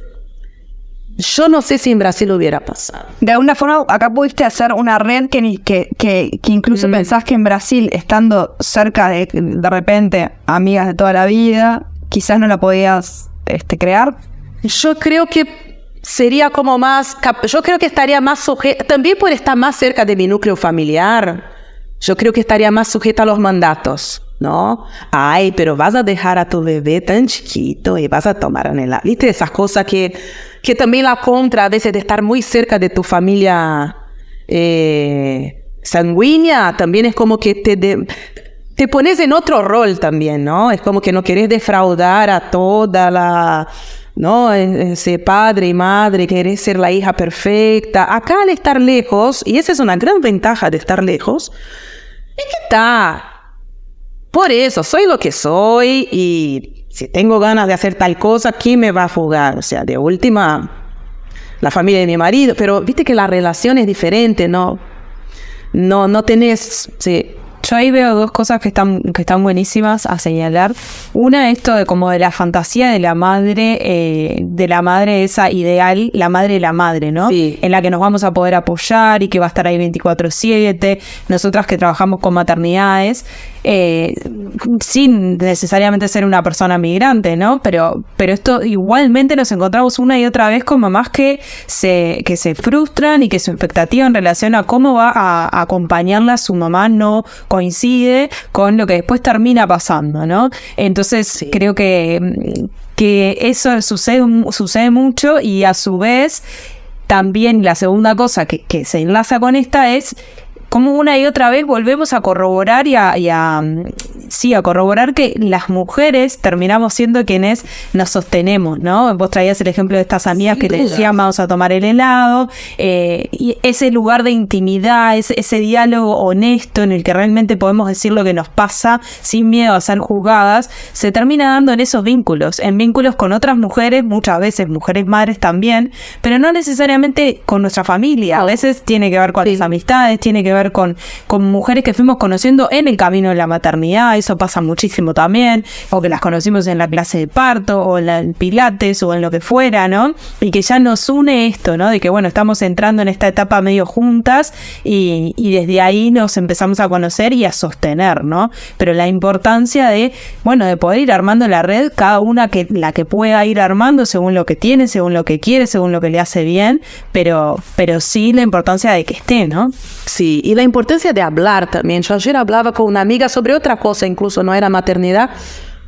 S1: yo no sé si en Brasil hubiera pasado.
S4: De alguna forma, acá pudiste hacer una red que incluso pensás que en Brasil, estando cerca de repente, amigas de toda la vida, quizás no la podías crear.
S1: Yo creo que sería como más... Yo creo que estaría más sujeta... También por estar más cerca de mi núcleo familiar, yo creo que estaría más sujeta a los mandatos, ¿no? Ay, pero vas a dejar a tu bebé tan chiquito y vas a tomar en el... ¿Viste? Esas cosas que también la contra a veces de estar muy cerca de tu familia sanguínea, también es como que te pones en otro rol también, ¿no? Es como que no querés defraudar a toda la... ¿no? Ese padre y madre, querer ser la hija perfecta. Acá al estar lejos, y esa es una gran ventaja de estar lejos, es que está. Por eso, soy lo que soy y si tengo ganas de hacer tal cosa, ¿quién me va a juzgar? O sea, de última, la familia de mi marido, pero viste que la relación es diferente, ¿no? No tenés... Sí.
S2: Yo ahí veo dos cosas que están buenísimas a señalar. Una, esto de como de la fantasía de la madre esa ideal, la madre de la madre, ¿no?
S1: Sí.
S2: En la que nos vamos a poder apoyar y que va a estar ahí 24/7. Nosotras que trabajamos con maternidades, sin necesariamente ser una persona migrante, ¿no? Pero esto igualmente nos encontramos una y otra vez con mamás que se frustran y que su expectativa en relación a cómo va a acompañarla a su mamá no coincide con lo que después termina pasando, ¿no? Entonces
S1: Sí.
S2: creo que eso sucede mucho y a su vez también la segunda cosa que se enlaza con esta es como una y otra vez volvemos a corroborar a corroborar que las mujeres terminamos siendo quienes nos sostenemos, ¿no? Vos traías el ejemplo de estas amigas que te decían vamos a tomar el helado, y ese lugar de intimidad, ese diálogo honesto en el que realmente podemos decir lo que nos pasa sin miedo a ser juzgadas, se termina dando en esos vínculos, en vínculos con otras mujeres, muchas veces mujeres madres también, pero no necesariamente con nuestra familia, a veces tiene que ver con las amistades, tiene que ver con mujeres que fuimos conociendo en el camino de la maternidad, eso pasa muchísimo también, o que las conocimos en la clase de parto, o en el pilates, o en lo que fuera, ¿no? Y que ya nos une esto, ¿no? De que, bueno, estamos entrando en esta etapa medio juntas, y desde ahí nos empezamos a conocer y a sostener, ¿no? Pero la importancia de, bueno, de poder ir armando la red, cada una la que pueda ir armando según lo que tiene, según lo que quiere, según lo que le hace bien, pero sí la importancia de que esté, ¿no?
S1: Sí, y la importancia de hablar también. Yo ayer hablaba con una amiga sobre otra cosa, incluso no era maternidad,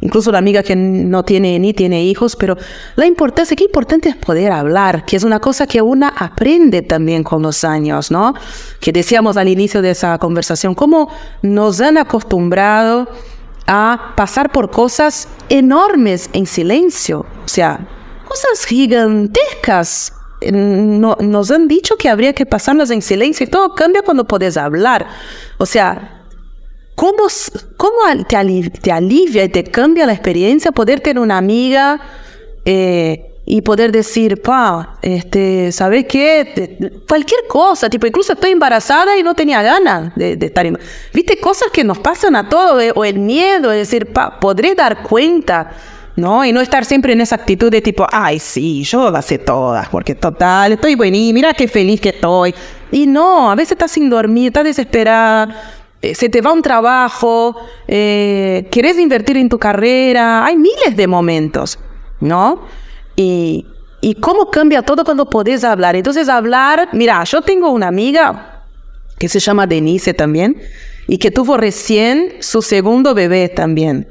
S1: incluso una amiga que no tiene ni tiene hijos, pero la importancia, qué importante es poder hablar, que es una cosa que una aprende también con los años, ¿no? Que decíamos al inicio de esa conversación, cómo nos han acostumbrado a pasar por cosas enormes en silencio, o sea, cosas gigantescas. Nos han dicho que habría que pasarlas en silencio y todo cambia cuando puedes hablar. O sea, ¿cómo te alivia y te cambia la experiencia poder tener una amiga y poder decir, ¿sabes qué? Cualquier cosa, tipo, incluso estoy embarazada y no tenía ganas de estar embarazada. ¿Viste? Cosas que nos pasan a todos, o el miedo de decir, podré dar cuenta, ¿no? Y no estar siempre en esa actitud de tipo, ay, sí, yo las sé todas, porque total, estoy buenísima, mira qué feliz que estoy. Y no, a veces estás sin dormir, estás desesperada, se te va un trabajo, querés invertir en tu carrera, hay miles de momentos, ¿no? Y cómo cambia todo cuando podés hablar. Entonces hablar, mira, yo tengo una amiga que se llama Denise también, y que tuvo recién su segundo bebé también,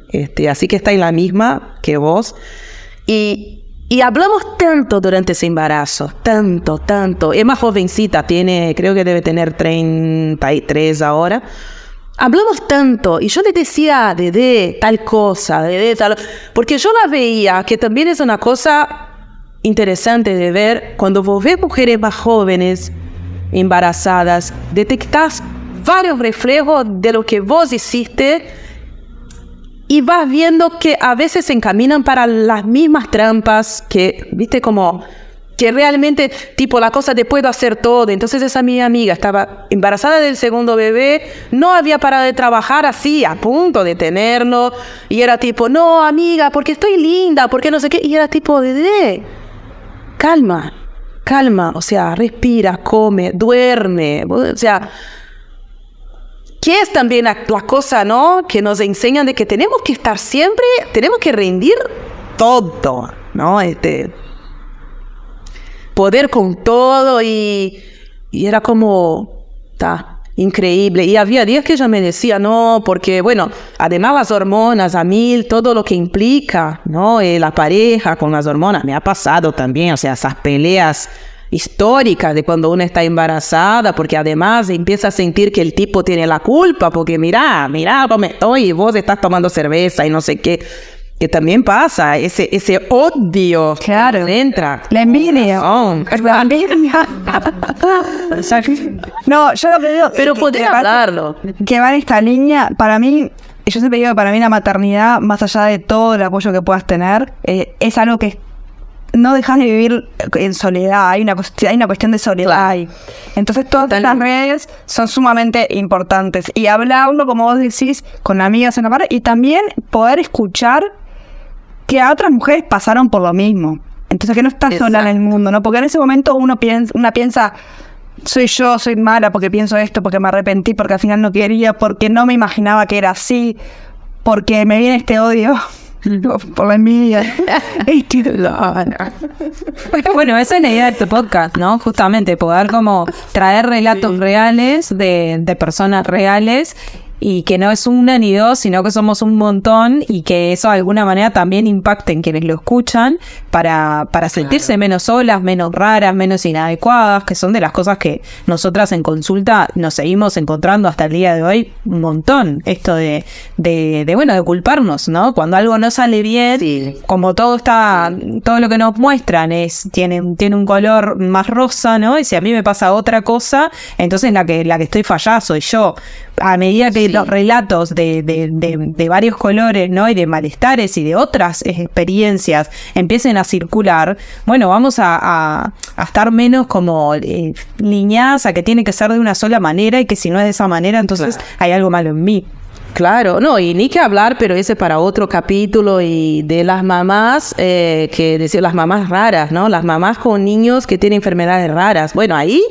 S1: así que está en la misma que vos, y hablamos tanto durante ese embarazo, tanto, es más jovencita, creo que debe tener 33 ahora, hablamos tanto, y yo le decía, Dede, tal cosa, Dede, tal, porque yo la veía, que también es una cosa interesante de ver, cuando vos ves mujeres más jóvenes, embarazadas, detectás varios reflejos de lo que vos hiciste y vas viendo que a veces se encaminan para las mismas trampas que, viste, como que realmente, tipo, la cosa de puedo hacer todo. Entonces esa mi amiga estaba embarazada del segundo bebé, no había parado de trabajar, así, a punto de tenerlo, y era tipo, no, amiga, porque estoy linda, porque no sé qué, y era tipo, bebé, calma, o sea, respira, come, duerme, o sea, que es también la cosa, ¿no?, que nos enseñan de que tenemos que estar siempre, tenemos que rendir todo, ¿no?, poder con todo, y era como, increíble. Y había días que ella me decía, no, porque, bueno, además las hormonas, a mí, todo lo que implica, ¿no? La pareja con las hormonas, me ha pasado también, o sea, esas peleas históricas de cuando una está embarazada, porque además empieza a sentir que el tipo tiene la culpa, porque mira cómo estoy, y vos estás tomando cerveza y no sé qué. Que también pasa, ese odio.
S4: Claro.
S1: Entra.
S4: La envidia. La envidia. No, yo lo que digo,
S1: Pero podría hablarlo.
S4: que va en esta línea, para mí, yo siempre digo que para mí la maternidad, más allá de todo el apoyo que puedas tener, es algo que no dejas de vivir en soledad, hay una cuestión de soledad ahí. Entonces todas las redes son sumamente importantes, y hablarlo, como vos decís, con amigas en la par, y también poder escuchar que a otras mujeres pasaron por lo mismo. Entonces que no estás sola en el mundo, ¿no? Porque en ese momento una piensa, soy mala porque pienso esto, porque me arrepentí, porque al final no quería, porque no me imaginaba que era así, porque me viene este odio por la envidia.
S2: Bueno, esa es la idea de este podcast, ¿no? Justamente poder como traer relatos reales de personas reales, y que no es una ni dos, sino que somos un montón, y que eso de alguna manera también impacte en quienes lo escuchan para sentirse menos solas, menos raras, menos inadecuadas, que son de las cosas que nosotras en consulta nos seguimos encontrando hasta el día de hoy un montón. Esto de culparnos, ¿no? Cuando algo no sale bien, como todo lo que nos muestran tiene un color más rosa, ¿no? Y si a mí me pasa otra cosa, entonces la que estoy fallada soy yo. A medida que los relatos de varios colores, ¿no?, y de malestares y de otras experiencias empiecen a circular, bueno, vamos a estar menos como lineadas a que tiene que ser de una sola manera, y que si no es de esa manera, entonces hay algo malo en mí.
S1: Claro, no, y ni que hablar, pero ese para otro capítulo, y de las mamás, que decir las mamás raras, ¿no? Las mamás con niños que tienen enfermedades raras. Bueno, ahí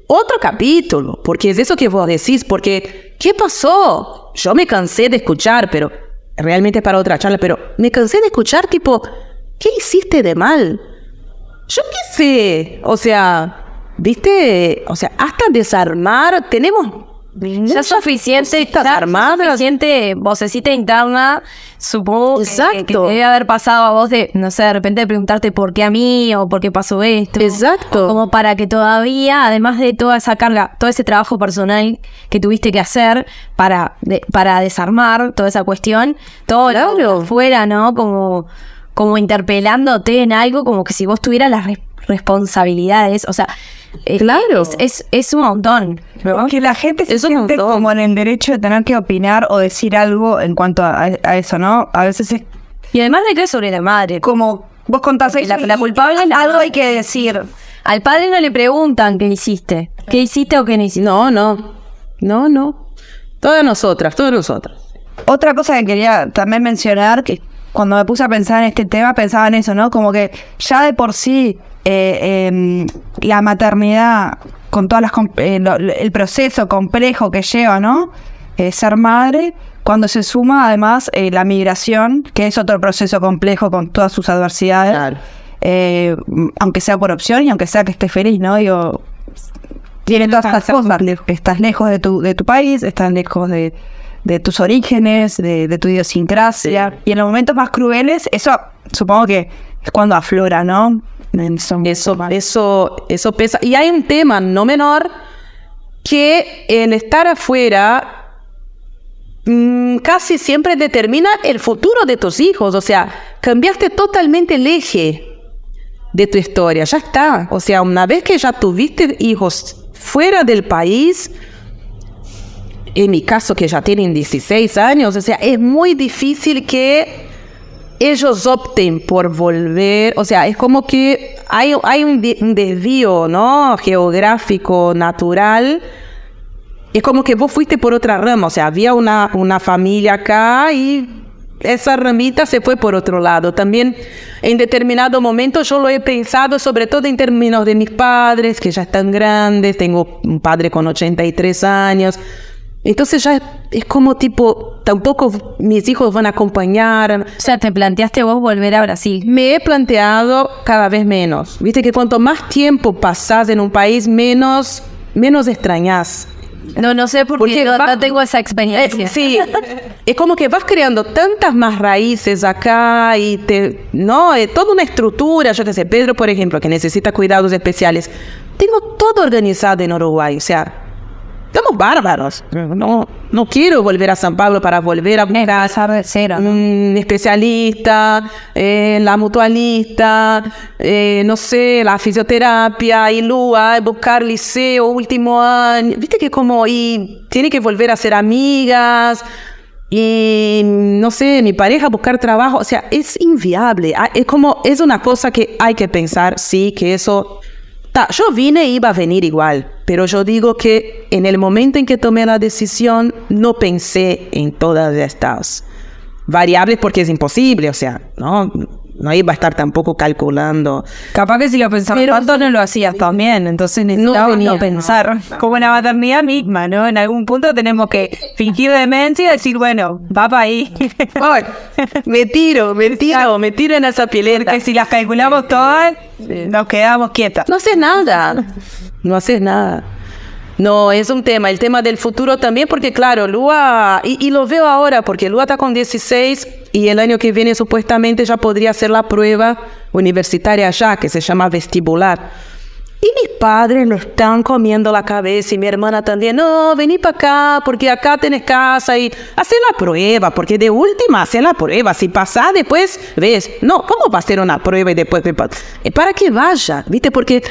S1: otro capítulo, porque es eso que vos decís, porque ¿qué pasó? Yo me cansé de escuchar, pero realmente para otra charla, pero me cansé de escuchar tipo, ¿qué hiciste de mal? Yo qué sé, o sea, ¿viste? O sea, hasta desarmar, tenemos
S5: ya suficiente vocecita interna, supongo que debe haber pasado a vos de, no sé, de repente de preguntarte por qué a mí, o por qué pasó esto.
S1: Exacto.
S5: Como para que todavía, además de toda esa carga, todo ese trabajo personal que tuviste que hacer para desarmar toda esa cuestión, todo lo fuera, ¿no? Como interpelándote en algo, como que si vos tuvieras las responsabilidades, o sea,
S1: claro,
S5: es un montón.
S4: Que la gente se siente como en el derecho de tener que opinar o decir algo en cuanto a eso, ¿no? A veces es...
S5: Y además recae sobre la madre.
S4: Como vos contás
S5: la culpable, algo hay que decir. Al padre no le preguntan qué hiciste o qué no hiciste.
S1: No. Todas nosotras.
S4: Otra cosa que quería también mencionar, que cuando me puse a pensar en este tema, pensaba en eso, ¿no? Como que ya de por sí la maternidad, con todas el proceso complejo que lleva, ¿no? Ser madre, cuando se suma además la migración, que es otro proceso complejo con todas sus adversidades, claro. Aunque sea por opción y aunque sea que estés feliz, ¿no? Digo, tiene todas estas cosas. Estás lejos de tu país, estás lejos de tus orígenes, de tu idiosincrasia. Sí. Y en los momentos más crueles, eso supongo que es cuando aflora, ¿no?
S1: Eso pesa. Y hay un tema no menor, que el estar afuera casi siempre determina el futuro de tus hijos. O sea, cambiaste totalmente el eje de tu historia. Ya está. O sea, una vez que ya tuviste hijos fuera del país, en mi caso que ya tienen 16 años, o sea, es muy difícil que ellos opten por volver, o sea, es como que hay un desvío, ¿no? Geográfico, natural. Es como que vos fuiste por otra rama, o sea, había una familia acá y esa ramita se fue por otro lado. También en determinado momento yo lo he pensado, sobre todo en términos de mis padres, que ya están grandes, tengo un padre con 83 años. Entonces ya es como tipo, tampoco mis hijos van a acompañar.
S5: O sea, ¿te planteaste vos volver a Brasil?
S1: Me he planteado cada vez menos. Viste que cuanto más tiempo pasás en un país, menos extrañás.
S5: No sé porque no tengo esa experiencia.
S1: Sí, es como que vas creando tantas más raíces acá y toda una estructura. Yo qué sé, Pedro, por ejemplo, que necesita cuidados especiales. Tengo todo organizado en Uruguay, o sea, estamos bárbaros. No quiero volver a San Pablo para volver a
S4: Empezar de cero, ¿no?
S1: un especialista, la mutualista, no sé, la fisioterapia, y Lua, buscar liceo, último año. Viste que y tiene que volver a ser amigas, y no sé, mi pareja buscar trabajo. O sea, es inviable. Es una cosa que hay que pensar, sí, que eso... Yo vine e iba a venir igual, pero yo digo que en el momento en que tomé la decisión no pensé en todas estas variables porque es imposible, o sea, no iba a estar tampoco calculando.
S2: Capaz que si lo pensabas tanto no lo hacías también, entonces necesitábamos no pensar. Como la maternidad misma, ¿no? En algún punto tenemos que fingir demencia y decir, bueno, va para ahí.
S1: Ay, me tiro en esa pileta.
S2: Porque si las calculamos todas, nos quedamos quietas.
S1: No haces nada. No, es un tema, el tema del futuro también, porque claro, Lua, y lo veo ahora, porque Lua está con 16 y el año que viene supuestamente ya podría hacer la prueba universitaria allá, que se llama vestibular. Y mis padres lo están comiendo la cabeza y mi hermana también. No, vení para acá, porque acá tenés casa y hacé la prueba, porque de última hacé la prueba. Si pasás después, ves. No, ¿cómo va a hacer una prueba y después? Para que vaya, ¿viste? Porque...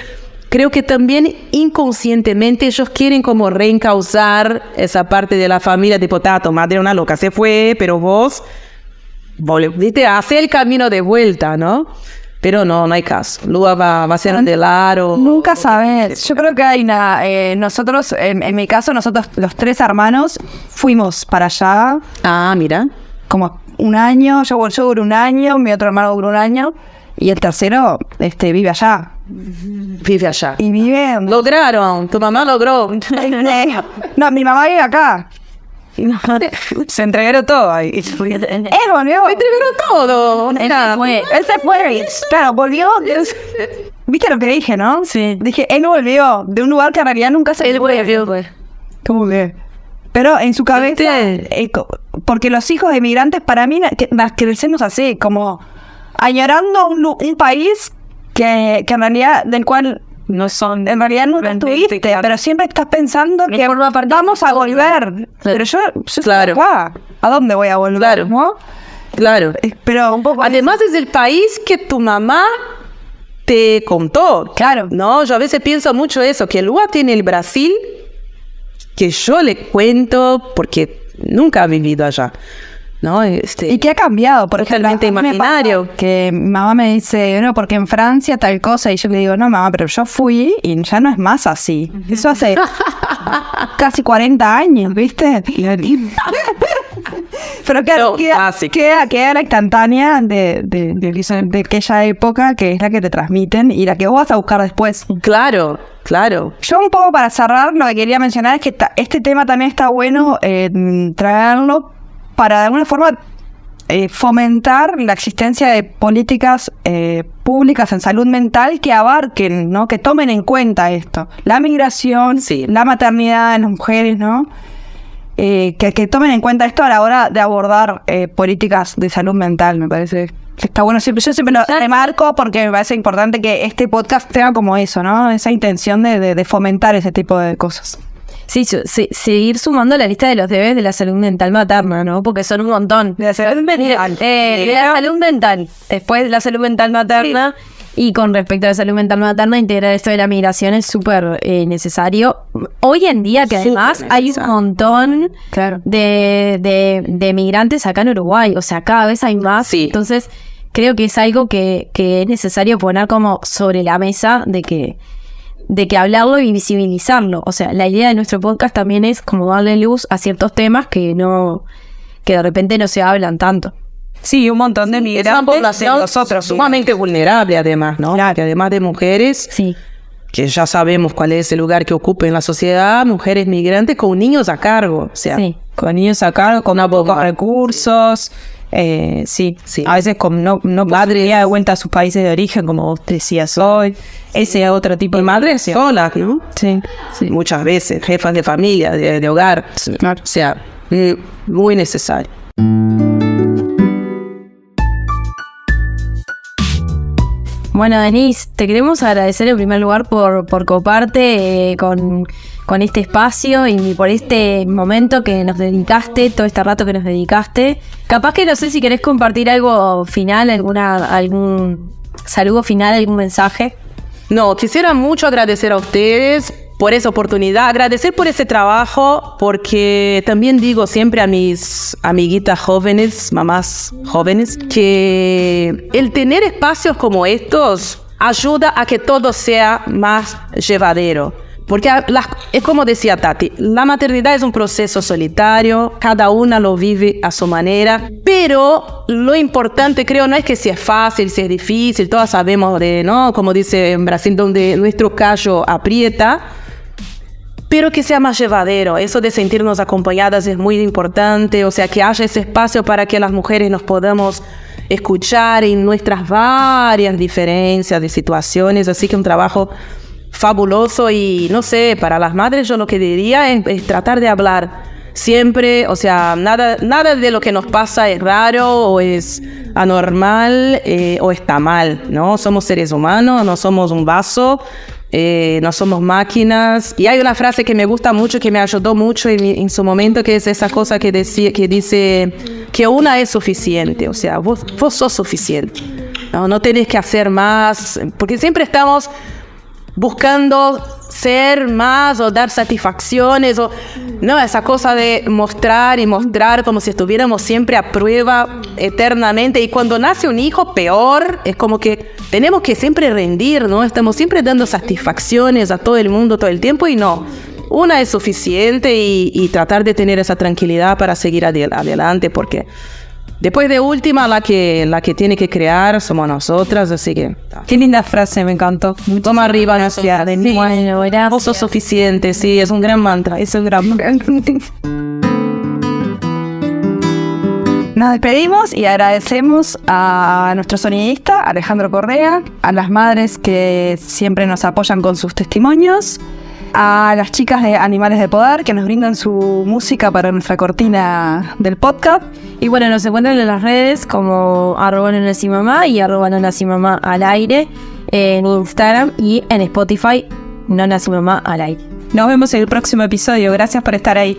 S1: creo que también inconscientemente ellos quieren como reencauzar esa parte de la familia, tipo, tu madre una loca se fue, pero vos volviste a hacer el camino de vuelta, ¿no? Pero no hay caso. Lua va a ser Andelar o...
S4: Nunca sabes. Yo creo que hay nosotros, en mi caso, nosotros los 3 hermanos fuimos para allá.
S1: Ah, mira.
S4: Como un año, yo duré un año, mi otro hermano duró un año, y el tercero vive allá.
S1: Vive allá.
S4: Y vive...
S1: Lograron, tu mamá logró.
S4: No, mi mamá vive acá.
S2: Se entregaron todo ahí.
S4: Él volvió.
S1: Entregaron todo.
S4: Él se fue. Claro, volvió. ¿Viste lo que dije, no?
S5: Sí.
S4: Dije, él volvió de un lugar que en realidad nunca se fue. ¿Cómo que? Pero en su cabeza... porque los hijos de migrantes, para mí, las crecemos así, como añorando un país que en realidad, del cual no son, en realidad no estuviste, pero siempre estás pensando que vamos a volver. Pero yo
S1: claro.
S4: Estoy acá. ¿A dónde voy a volver?
S1: Claro.
S4: ¿No?
S1: Claro.
S4: Pero un poco...
S1: Además es el país que tu mamá te contó.
S4: Claro.
S1: No, yo a veces pienso mucho eso, que Lua tiene el Brasil que yo le cuento porque nunca ha vivido allá. ¿No?
S4: Y que ha cambiado, por ejemplo,
S1: imaginario.
S4: Que mi mamá me dice, no, porque en Francia tal cosa, y yo le digo, no, mamá, pero yo fui y ya no es más así. Eso hace casi 40 años, ¿viste? Pero claro, queda la instantánea de aquella época, que es la que te transmiten y la que vos vas a buscar después.
S1: Claro.
S4: Yo un poco para cerrar, lo que quería mencionar es que este tema también está bueno traerlo para de alguna forma fomentar la existencia de políticas públicas en salud mental que abarquen, ¿no? Que tomen en cuenta esto. La migración,
S1: sí.
S4: La maternidad en las mujeres, ¿no? Que tomen en cuenta esto a la hora de abordar políticas de salud mental, me parece. Está bueno, yo siempre lo remarco porque me parece importante que este podcast tenga como eso, ¿no? Esa intención de fomentar ese tipo de cosas.
S5: Sí, seguir sumando la lista de los deberes de la salud mental materna, ¿no? Porque son un montón.
S4: De la salud mental.
S5: De la salud mental. Después de la salud mental materna. Y con respecto a la salud mental materna, integrar esto de la migración es súper necesario. Hoy en día, que además hay un montón de migrantes acá en Uruguay. O sea, cada vez hay más.
S1: Sí.
S5: Entonces, creo que es algo que es necesario poner como sobre la mesa de que hablarlo y visibilizarlo. O sea, la idea de nuestro podcast también es como darle luz a ciertos temas que de repente no se hablan tanto.
S2: Sí, un montón de
S1: Es una
S2: migrantes de
S1: población
S2: nosotros.
S1: sumamente vulnerable además, ¿no?
S2: Claro.
S1: Que además de mujeres,
S5: Sí.
S1: que ya sabemos cuál es el lugar que ocupa en la sociedad, mujeres migrantes con niños a cargo. O sea,
S5: Sí.
S2: Con niños a cargo, con pocos recursos. Sí. A veces con no posibilidad de vuelta a sus países de origen, como vos decías hoy. Ese es otro tipo
S1: y
S2: de
S1: madres solas, ¿no?
S2: Sí.
S1: Muchas veces, jefas de familia, de hogar.
S2: Claro.
S1: O sea, muy necesario.
S5: Bueno, Denise, te queremos agradecer en primer lugar por coparte con este espacio y por este momento que nos dedicaste, todo este rato que nos dedicaste. Capaz que no sé si querés compartir algo final, algún saludo final, algún mensaje.
S1: No, quisiera mucho agradecer a ustedes por esa oportunidad, agradecer por ese trabajo, porque también digo siempre a mis amiguitas jóvenes, mamás jóvenes, que el tener espacios como estos ayuda a que todo sea más llevadero. Porque es como decía Tati, la maternidad es un proceso solitario, cada una lo vive a su manera, pero lo importante creo no es que si es fácil, si es difícil, todas sabemos ¿no? Como dice en Brasil, donde nuestro callo aprieta, pero que sea más llevadero. Eso de sentirnos acompañadas es muy importante, o sea, que haya ese espacio para que las mujeres nos podamos escuchar en nuestras varias diferencias de situaciones, así que un trabajo fabuloso. Y no sé, para las madres yo lo que diría es tratar de hablar siempre, o sea, nada de lo que nos pasa es raro o es anormal o está mal, ¿no? Somos seres humanos, no somos un vaso, no somos máquinas. Y hay una frase que me gusta mucho, que me ayudó mucho en su momento, que es esa cosa que dice que una es suficiente, o sea, vos sos suficiente, no tenés que hacer más, porque siempre estamos buscando ser más o dar satisfacciones o no, esa cosa de mostrar y mostrar como si estuviéramos siempre a prueba eternamente, y cuando nace un hijo peor, es como que tenemos que siempre rendir, ¿no? Estamos siempre dando satisfacciones a todo el mundo todo el tiempo, y no, una es suficiente, y tratar de tener esa tranquilidad para seguir adelante, porque después de última, la que tiene que crear somos nosotras, así que...
S2: Qué linda frase, me encantó.
S1: Toma arriba, gracias.
S5: Sí. Bueno, gracias.
S1: Vos sos suficiente, sí, es un gran mantra, es un gran mantra.
S4: Nos despedimos y agradecemos a nuestro sonidista, Alejandro Correa, a las madres que siempre nos apoyan con sus testimonios, a las chicas de Animales de Poder que nos brindan su música para nuestra cortina del podcast.
S5: Y bueno, nos encuentran en las redes como @nonacimamá y @nonacimamá al aire en Instagram y en Spotify, nonacimamá al aire.
S2: Nos vemos en el próximo episodio. Gracias por estar ahí.